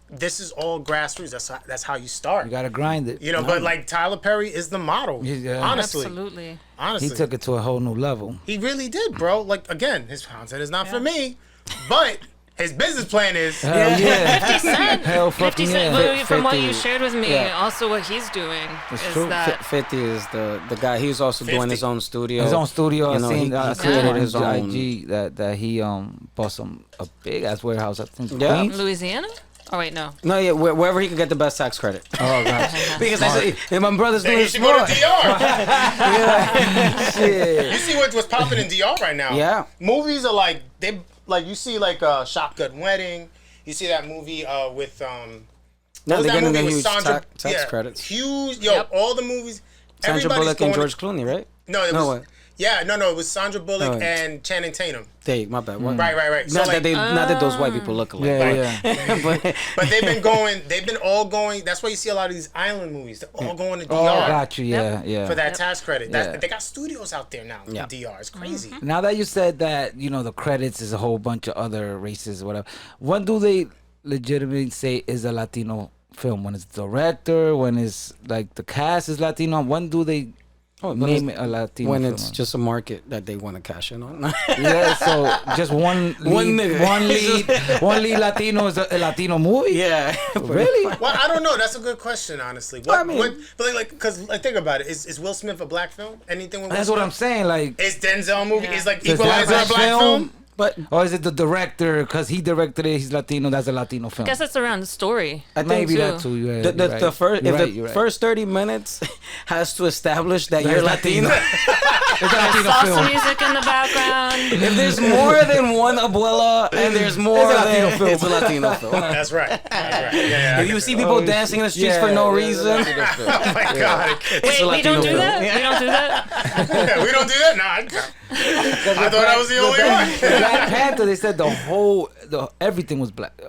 S2: This is all grassroots. That's how you start.
S4: You gotta grind it.
S2: But like Tyler Perry is the model. Honestly,
S1: absolutely.
S2: Honestly,
S4: he took it to a whole new level.
S2: He really did, bro. Like, again, his content is not for me, but his business plan is.
S1: 50 Cent.
S4: Hell
S1: 50 Cent. From what you shared with me, also what he's doing is that
S3: 50 is the guy. He's also doing his own studio.
S4: His own studio.
S3: He created his own.
S4: IG that he bought a big ass warehouse. I think
S1: Queens? Louisiana. Oh wait, no.
S3: No, wherever he can get the best tax credit.
S4: Oh gosh.
S3: Because my brother's doing
S2: you should go to DR.
S4: Shit.
S2: You see what's popping in DR right now?
S3: Yeah.
S2: Movies are like you see like Shotgun Wedding. You see that movie with
S3: No, they're getting the
S2: with
S3: huge
S2: Sandra,
S3: tax credits.
S2: Huge, all the movies.
S3: Sandra Bullock and George Clooney, right?
S2: No, it was. Yeah, no, it was Sandra Bullock and Channing Tatum.
S3: My bad.
S2: Right.
S3: Not that those white people look alike.
S4: Yeah.
S2: But they've been all going. That's why you see a lot of these island movies. They're all going to DR.
S4: Oh, got you. Yeah.
S2: For that tax credit. They got studios out there now in DR. It's crazy.
S4: Now that you said that, the credits is a whole bunch of other races or whatever. When do they legitimately say is a Latino film? When it's the director? When it's like the cast is Latino? When do they name it a Latino
S3: when
S4: film?
S3: it's just a market that they want to cash in on.
S4: Yeah, so just one lead Latino is a Latino movie?
S3: Yeah.
S4: Really?
S2: Well, I don't know. That's a good question, honestly. But because think about it. Is Will Smith a black film? Anything with Will
S4: That's
S2: Smith?
S4: what I'm saying. Like,
S2: is Denzel movie? Is like
S4: is that
S2: Equalizer a black film?
S4: Or is it the director because he directed it? He's Latino. That's a Latino film.
S1: I guess that's around the story.
S4: I think maybe that too. Yeah,
S3: the first 30 minutes has to establish that you're Latino.
S4: It's a Latino
S1: salsa
S4: film.
S1: music in the background.
S3: If there's more than one abuela and there's more
S4: It's a Latino film.
S3: it's a Latino film.
S2: That's right. Yeah,
S3: if you see people dancing in the streets for no reason,
S2: oh my God!
S1: Wait, we don't do that. We don't do that.
S2: We don't do that. Nah, I thought I was the only one.
S4: Black Panther. They said everything was black.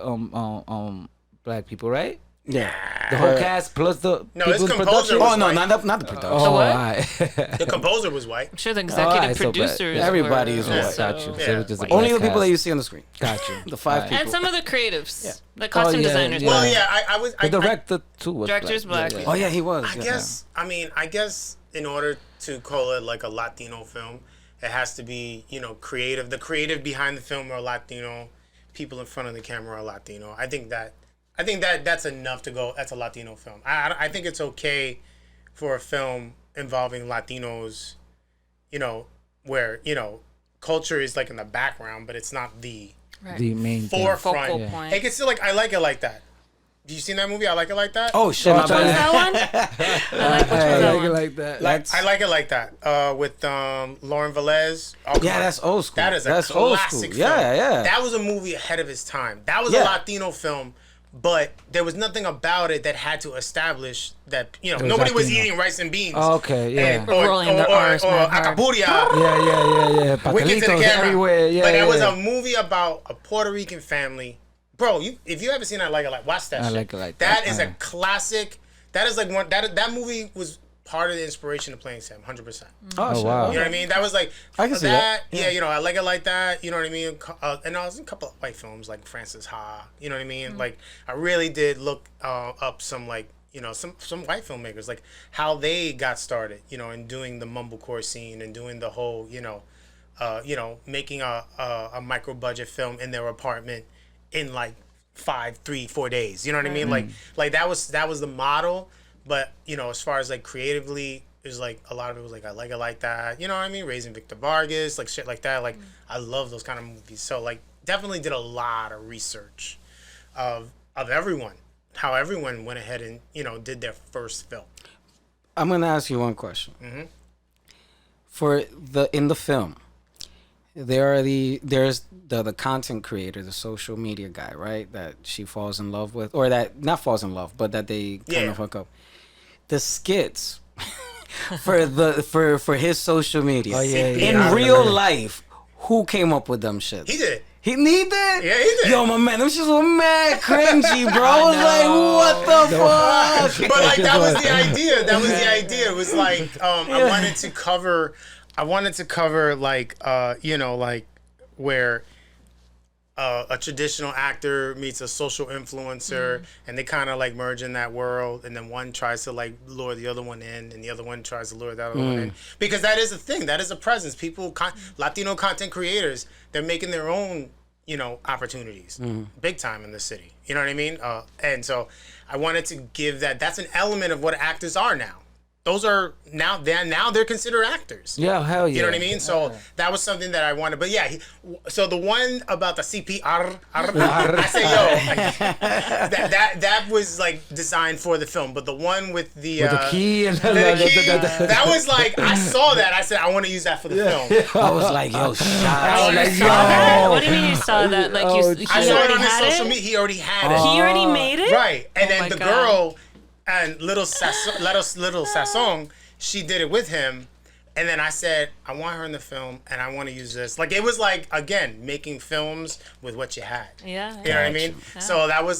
S4: Black people, right?
S3: Yeah.
S4: The whole cast plus the
S2: his
S4: people's
S2: composer
S4: production.
S2: was
S3: not the production.
S4: Oh,
S1: what?
S4: alright.
S2: The composer was white.
S1: I'm sure the executive
S4: so bad.
S1: producers.
S3: Everybody is
S1: were
S3: white.
S1: also
S4: Got you. So
S2: Yeah.
S4: it was just a
S3: Only
S4: black
S3: the people that
S4: cast.
S3: you see on the screen.
S4: Got you.
S3: The five people.
S1: And some of the creatives, the
S4: Oh,
S1: costume
S4: yeah,
S1: designers.
S4: yeah.
S2: Well, yeah, I was.
S4: The director too was
S1: Director's black.
S3: Oh yeah, he was.
S2: I guess. I mean, I guess in order to call it like a Latino film, it has to be creative. The creative behind the film are Latino. People in front of the camera are Latino. I think that's enough to go. That's a Latino film. I think it's okay for a film involving Latinos, where culture is like in the background, but it's not the
S4: main
S2: forefront.
S1: Focal point.
S2: It can still like I Like It Like That. Have you seen that movie? I Like It Like That.
S3: Oh shit, my
S1: Which one's
S3: bad.
S1: that one? I like which one's that one.
S4: like that.
S2: I Like It Like That. With Lauren Velez. Oh,
S3: Yeah, that's old school.
S2: That is
S3: That's
S2: a
S3: old
S2: classic
S3: school.
S2: film.
S3: Yeah.
S2: That was a movie ahead of its time. That was a Latino film, but there was nothing about it that had to establish that nobody was
S4: Latino.
S2: eating rice and beans.
S4: Okay, yeah.
S2: Or
S1: Rolling their R's, man, hard.
S2: acapuria.
S4: Yeah.
S2: Wicked to the
S4: Pastelitos
S2: camera.
S4: everywhere. Yeah,
S2: but it
S4: yeah.
S2: was a movie about a Puerto Rican family. Bro, if you haven't seen I Like It Like, watch that shit.
S4: Like It Like
S2: That
S4: That.
S2: is a classic. That is like one that movie was part of the inspiration of playing Sam, 100%.
S4: Oh, wow.
S2: You know what I mean? That was like
S3: I can see that.
S2: Yeah, you know, I like it like that. You know what I mean? And I was in a couple of white films like Francis Ha. You know what I mean? Like I really did look up some like some white filmmakers, like how they got started. You know, in doing the mumblecore scene and doing the whole making a micro budget film in their apartment in like 3-4 days. You know what I mean? Like that was the model. But, you know, as far as, like, creatively, there's, like, a lot of it was, like, I like it like that. You know what I mean? Raising Victor Vargas, like, shit like that. Like, I love those kind of movies. So, like, definitely did a lot of research of everyone. How everyone went ahead and, you know, did their first film.
S3: I'm going to ask you one question. In the film, there's the content creator, the social media guy, right? That she falls in love with, or that not falls in love, but that they kind of hook up. The skits for his social media. In real life, who came up with them shit?
S2: He did.
S3: He did?
S2: Yeah, he did.
S3: Yo, my man, them shit was mad cringy, bro. I was like, what the fuck?
S2: But like that was the idea. It was like I wanted to cover like like where a traditional actor meets a social influencer, and they kind of like merge in that world, and then one tries to like lure the other one in, and the other one tries to lure that other one in, because that is a thing, that is a presence. People, Latino content creators, they're making their own, opportunities, big time in the city. You know what I mean? And so I wanted to give that's an element of what actors are now. Those are now they're considered actors.
S4: Yeah, hell yeah.
S2: You know what I mean? So that was something that I wanted. But yeah, so the one about the CPR, I say that was like designed for the film. But the one with the
S4: key and
S2: that was like, I saw that. I said I want to use that for the film.
S3: I was like, yo,
S1: What do you mean you saw that? Like
S2: I saw it on his social media. He already had it.
S1: He already made it?
S2: Right. And then the girl and little Sasson, she did it with him. And then I said, I want her in the film, and I want to use this. Like, it was like, again, making films with what you had.
S1: Yeah.
S2: You know what I mean? Yeah. So that was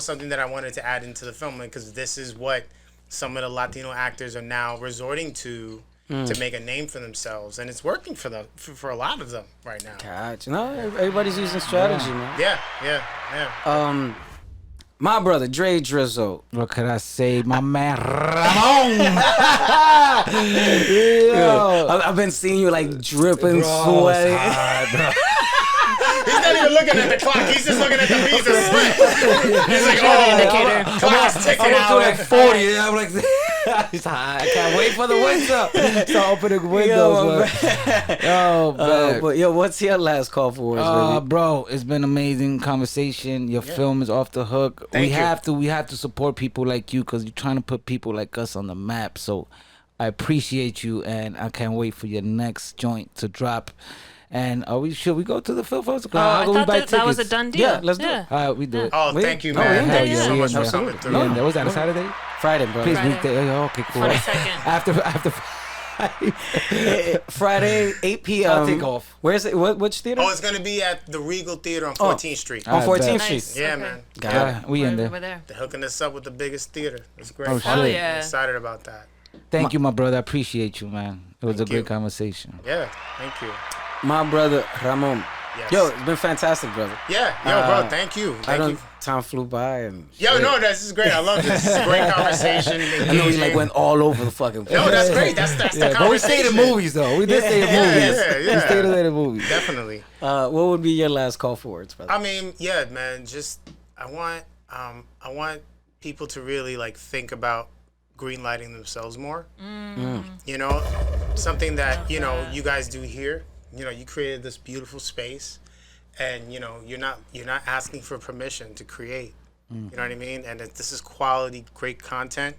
S2: something that I wanted to add into the film, because this is what some of the Latino actors are now resorting to make a name for themselves, and it's working for a lot of them right now.
S3: Gotcha. No, everybody's using strategy, man.
S2: Yeah.
S3: My brother, Dre Drizzle.
S4: What could I say? My man, Ramon.
S3: I've been seeing you like dripping, sweating.
S2: He's not even looking at the clock. He's just looking at the visa slip. He's like, oh, clock is ticking.
S3: I'm up to like 40. I'm like,
S4: it's hot. I can't wait for the winter. So opening windows.
S3: But yo, what's your last call for words, baby?
S4: Bro, it's been amazing conversation. Your film is off the hook. We have to support people like you, because you're trying to put people like us on the map. So I appreciate you, and I can't wait for your next joint to drop. And should we go to the film festival?
S1: I thought that was a done deal.
S3: Yeah, let's do it.
S4: All right, we do it.
S2: Oh, thank you, man. Thank you so much for coming through.
S4: Yeah, was that a Saturday?
S3: Friday, bro.
S4: Please,
S1: Friday.
S4: weekday. Okay, cool.
S1: 22nd.
S4: After
S3: Friday, 8 p.m.
S4: I'll take off.
S3: Where's it? Which theater?
S2: Oh, it's going to be at the Regal Theater on 14th Street.
S3: On 14th
S1: Nice.
S3: Street.
S2: Yeah,
S1: Okay.
S2: man.
S3: Got it.
S4: We in
S1: We're
S4: there.
S1: there.
S2: They're hooking us up with the biggest theater. It's great.
S4: Oh,
S1: Hell
S4: shit.
S1: yeah.
S2: I'm excited about that.
S4: Thank you, my brother. I appreciate you, man. It was
S2: Thank
S4: a great
S2: you.
S4: conversation.
S2: Yeah, thank you.
S3: My brother, Ramon.
S2: Yes.
S3: Yo, it's been fantastic, brother.
S2: Yeah, bro, thank you. Thank you.
S3: Time flew by and.
S2: Yo,
S3: shit.
S2: no, this is great. I love this. This is a great conversation.
S3: I know we like went all over the fucking place.
S2: No, that's great. That's the conversation.
S4: But we stayed in movies, though. We did stay in movies.
S2: Yeah.
S4: We stayed in the movies.
S2: Definitely.
S3: What would be your last call for words, brother?
S2: I mean, yeah, man. Just I want people to really like think about greenlighting themselves more. You know, something that you guys do here. You know, you created this beautiful space, and you're not asking for permission to create. You know what I mean? And this is quality, great content,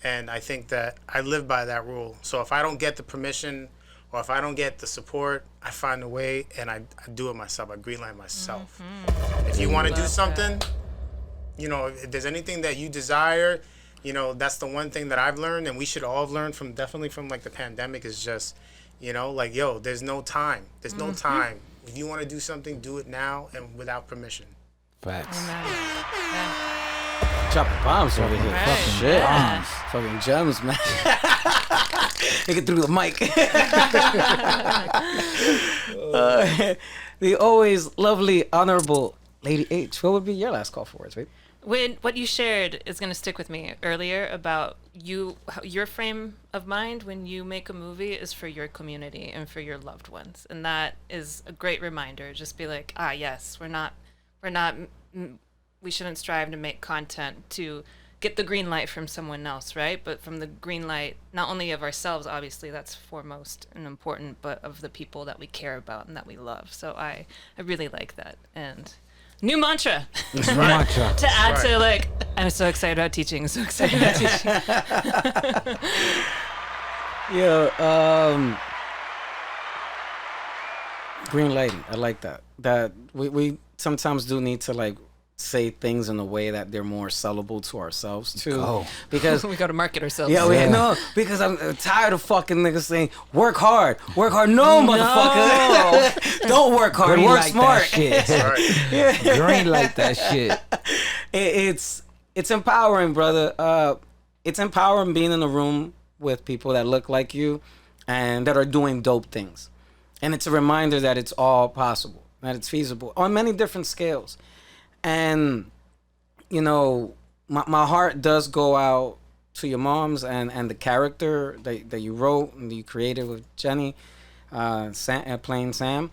S2: and I think that I live by that rule. So if I don't get the permission, or if I don't get the support, I find a way, and I do it myself. I greenlight myself. If you want to do something, if there's anything that you desire, that's the one thing that I've learned, and we should all have learned from like the pandemic, is just, there's no time. There's no time. If you want to do something, do it now and without permission.
S4: Facts.
S1: Amen. Yeah.
S3: dropping bombs over here.
S1: Right.
S3: Fucking shit.
S1: Yeah.
S3: Fucking gems, man. Make it through the mic. The always lovely, honorable Lady H. What would be your last call for words, babe?
S1: What you shared is going to stick with me earlier about your frame of mind when you make a movie is for your community and for your loved ones, and that is a great reminder. Just be like, yes, we shouldn't strive to make content to get the green light from someone else, right? But from the green light, not only of ourselves, obviously that's foremost and important, but of the people that we care about and that we love. So I really like that. And new mantra to add to, like, I'm so excited about teaching, so excited about teaching.
S3: Yeah, green lighting. I like that. That we sometimes do need to, like, say things in a way that they're more sellable to ourselves too. Because
S1: we got to market ourselves.
S3: No, because I'm tired of fucking niggas saying work hard. No, motherfucker. Don't work hard.
S4: Green
S3: work
S4: light
S3: smart.
S4: That shit. Green light that shit.
S3: It's empowering, brother. It's empowering being in a room with people that look like you and that are doing dope things. And it's a reminder that it's all possible, that it's feasible on many different scales. And, you know, my heart does go out to your moms and the character that you wrote and you created with Jenny, playing Sam,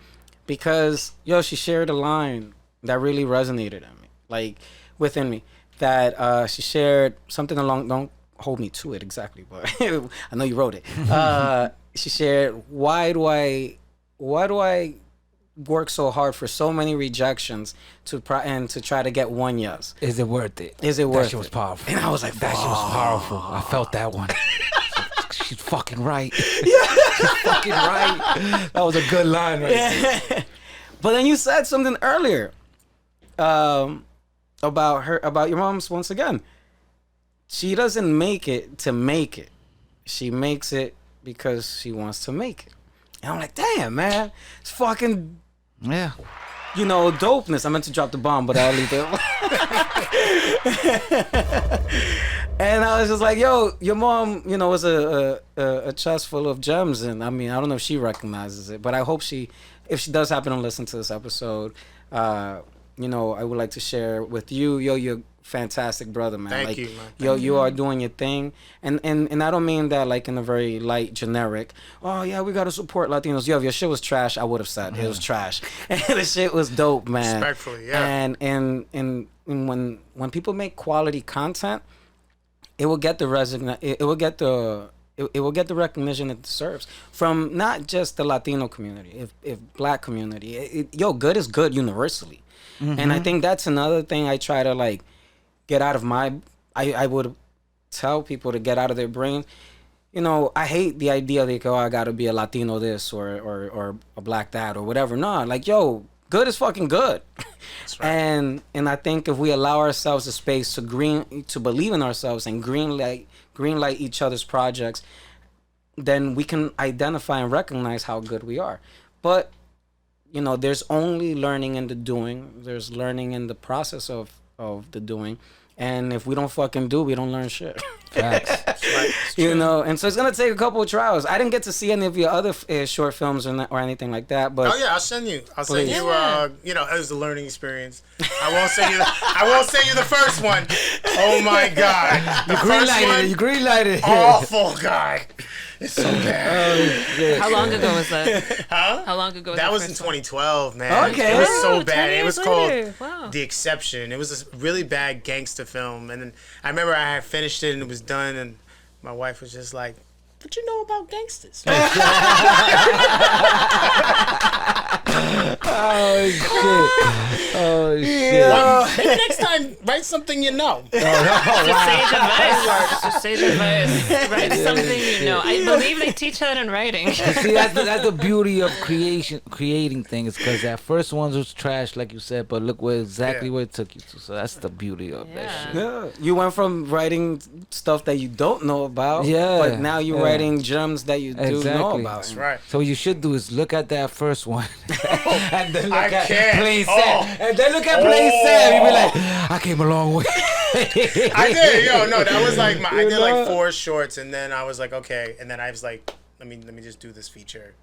S3: because, she shared a line that really resonated in me, like, within me, that she shared something along, don't hold me to it exactly, but I know you wrote it. She shared, why do I work so hard for so many rejections to try to get one yes?
S4: Is it worth it?
S3: Is it worth it?
S4: That shit was powerful.
S3: And I was like,
S4: that shit was powerful. I felt that one. She's fucking right. She's fucking right. That was a good line right there.
S3: But then you said something earlier about your mom's. Once again, she doesn't make it to make it. She makes it because she wants to make it. And I'm like, damn, man, it's fucking, dopeness. I meant to drop the bomb, but I'll leave it. And I was just like, yo, your mom, was a chest full of gems. And I mean, I don't know if she recognizes it, but I hope if she does happen to listen to this episode, I would like to share with you, you're fantastic brother, man.
S2: Thank
S3: like,
S2: you, man.
S3: You are doing your thing, and I don't mean that like in a very light, generic. Oh yeah, we gotta support Latinos. Yo, if your shit was trash, I would have said it was trash. And the shit was dope, man.
S2: Respectfully, yeah.
S3: And when people make quality content, it will get the recognition it deserves from not just the Latino community, if Black community. Good is good universally, and I think that's another thing I try to like get out of I would tell people to get out of their brain. I hate the idea that I gotta be a Latino this or a Black that or whatever. No, like, good is fucking good. That's right. And I think if we allow ourselves the space to believe in ourselves and green light each other's projects, then we can identify and recognize how good we are. But there's only learning in the doing. There's learning in the process of the doing. And if we don't fucking do, we don't learn shit.
S2: Facts. Right.
S3: And so it's gonna take a couple of trials. I didn't get to see any of your other short films or anything like that. But
S2: I'll send you. I'll send you. It was a learning experience. I won't send you the first one. Oh my god,
S4: You green lighted.
S2: Awful, God. It's so bad.
S1: How long ago was that?
S2: Huh?
S1: How long ago was
S2: that? Was in 2012, man.
S3: Okay.
S2: It was so bad. It was
S1: later.
S2: called The Exception. It was a really bad gangster film. And then I remember I had finished it and it was done, and my wife was just like, "What you know about gangsters?"
S4: Oh shit!
S2: Well, maybe next time write something you know.
S1: Sage advice. Sage advice. Write something you know. I believe they teach that in writing.
S4: See, that's the beauty of creating things, because that first one was trash, like you said, but look where it took you to. So that's the beauty of that shit.
S3: Yeah, you went from writing stuff that you don't know about, but now you're writing gems that you do know about.
S2: That's right.
S4: So what you should do is look at that first one, and then look at
S2: can't.
S4: Plain Sam, and then look at Plain Sam. You be like, I came a long way.
S2: I did, no, that was like I did like 4 shorts, and then I was like, okay, and then I was like, let me just do this feature,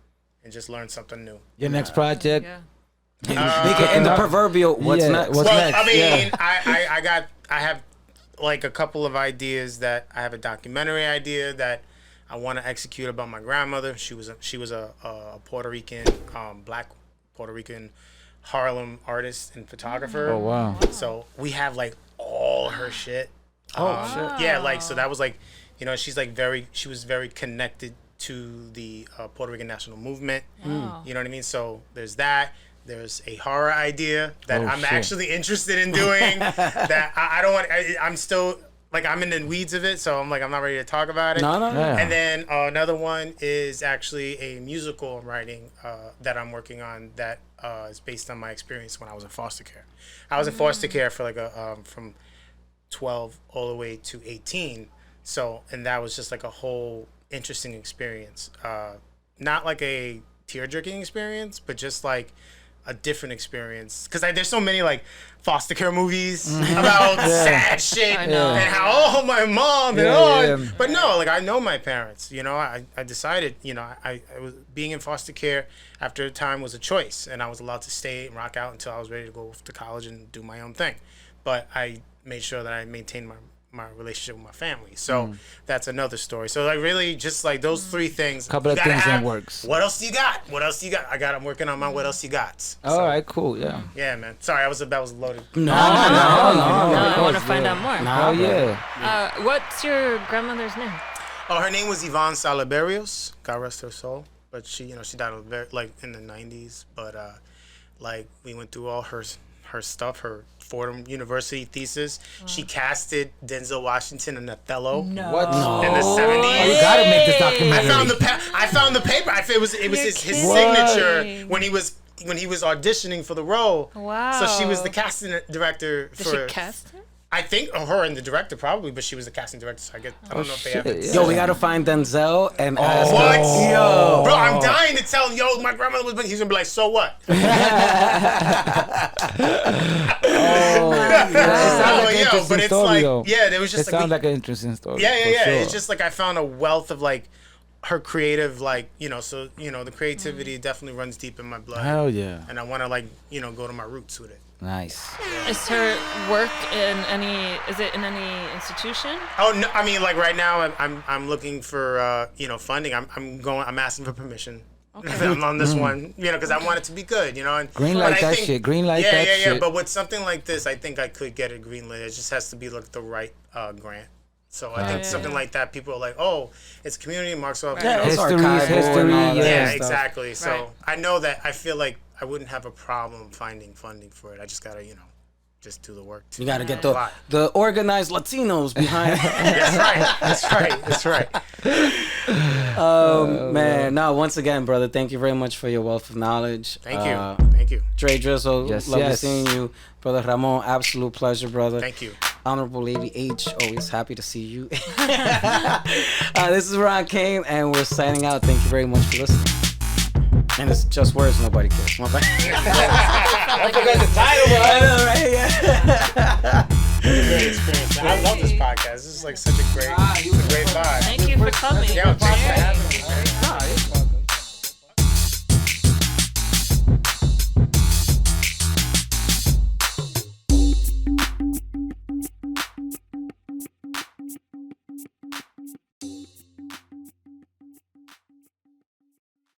S2: and just learn something new.
S4: Your next project?
S3: In the proverbial, what's next?
S4: What's next?
S2: I mean, I have like a couple of ideas that I have a documentary idea that I want to execute about my grandmother. She was a Puerto Rican, black Puerto Rican Harlem artist and photographer.
S4: Oh wow!
S2: So we have like all her shit.
S4: Shit.
S2: Yeah, like so that was like, she's like she was very connected to the Puerto Rican national movement. You know what I mean? So there's that. There's a horror idea that I'm actually interested in doing that I don't want. I'm still like I'm in the weeds of it, so I'm like I'm not ready to talk about it.
S3: No.
S4: Yeah.
S2: And then another one is actually a musical I'm writing that I'm working on that is based on my experience when I was in foster care. I was in foster care for like from 12 all the way to 18. So and that was just like a whole interesting experience. Not like a tear-jerking experience, but just like a different experience, because there's so many like foster care movies about sad shit and how my mom but no, like I know my parents. I decided I was being in foster care after a time was a choice, and I was allowed to stay and rock out until I was ready to go to college and do my own thing, but I made sure that I maintained my relationship with my family. So that's another story. So like really just like those 3 things.
S4: Couple of things in works.
S2: What else you got? I'm working on my what else you got.
S4: All right, cool. Yeah.
S2: Yeah, man. Sorry, that was loaded.
S3: No.
S1: I want to find out more.
S4: Oh yeah.
S1: What's your grandmother's name?
S2: Oh, her name was Yvonne Salaberios. God rest her soul. But she, she died like in the 90s. But like we went through all her stuff, her Fordham University thesis. She casted Denzel Washington in Othello.
S1: No.
S4: What? No.
S2: In the 70s.
S4: Oh, you gotta make this documentary.
S2: I found the paper. It was his signature when he was auditioning for the role.
S1: Wow.
S2: So she was the casting director
S1: Did she cast him?
S2: I think her and the director probably, but she was the casting director, so I don't know if they have it.
S3: Yo, we gotta find Denzel and ask
S2: what?
S3: him. Yo,
S2: bro, I'm dying to tell him. Yo, my grandmother was. He's gonna be like, so what?
S4: It sounds like an interesting story, though.
S2: There was just
S4: it sounds like an interesting story.
S2: Yeah.
S4: Sure.
S2: It's just like I found a wealth of like her creative, like so the creativity definitely runs deep in my blood.
S4: Hell yeah.
S2: And I want to like go to my roots with it.
S3: Nice.
S1: Is her work in any institution?
S2: Oh no, I mean like right now I'm looking for funding. I'm asking for permission. Okay. I'm on this one, because I want it to be good, and
S4: green light that shit. Green light that shit.
S2: Yeah. But with something like this, I think I could get it green lit. It just has to be like the right grant. So I think something like that, people are like, oh, it's community marks off.
S4: History.
S2: Yeah, exactly. So I know that I feel like I wouldn't have a problem finding funding for it. I just gotta, just do the work.
S3: You gotta get the organized Latinos behind.
S2: That's right.
S3: Man, no. Once again, brother, thank you very much for your wealth of knowledge.
S2: Thank you.
S3: Dre Drizzle, lovely
S4: yes.
S3: seeing you, brother Ramon. Absolute pleasure, brother.
S2: Thank you.
S3: Honorable Lady H, always happy to see you. This is Ron Kane, and we're signing out. Thank you very much for listening. And it's just words, nobody cares. My bad.
S4: I forgot the title, bro.
S3: I know, right? Yeah.
S2: It's a great experience. Man. I love this podcast. This is like such a great vibe.
S1: Thank you for coming.
S2: Yeah, thanks for having me.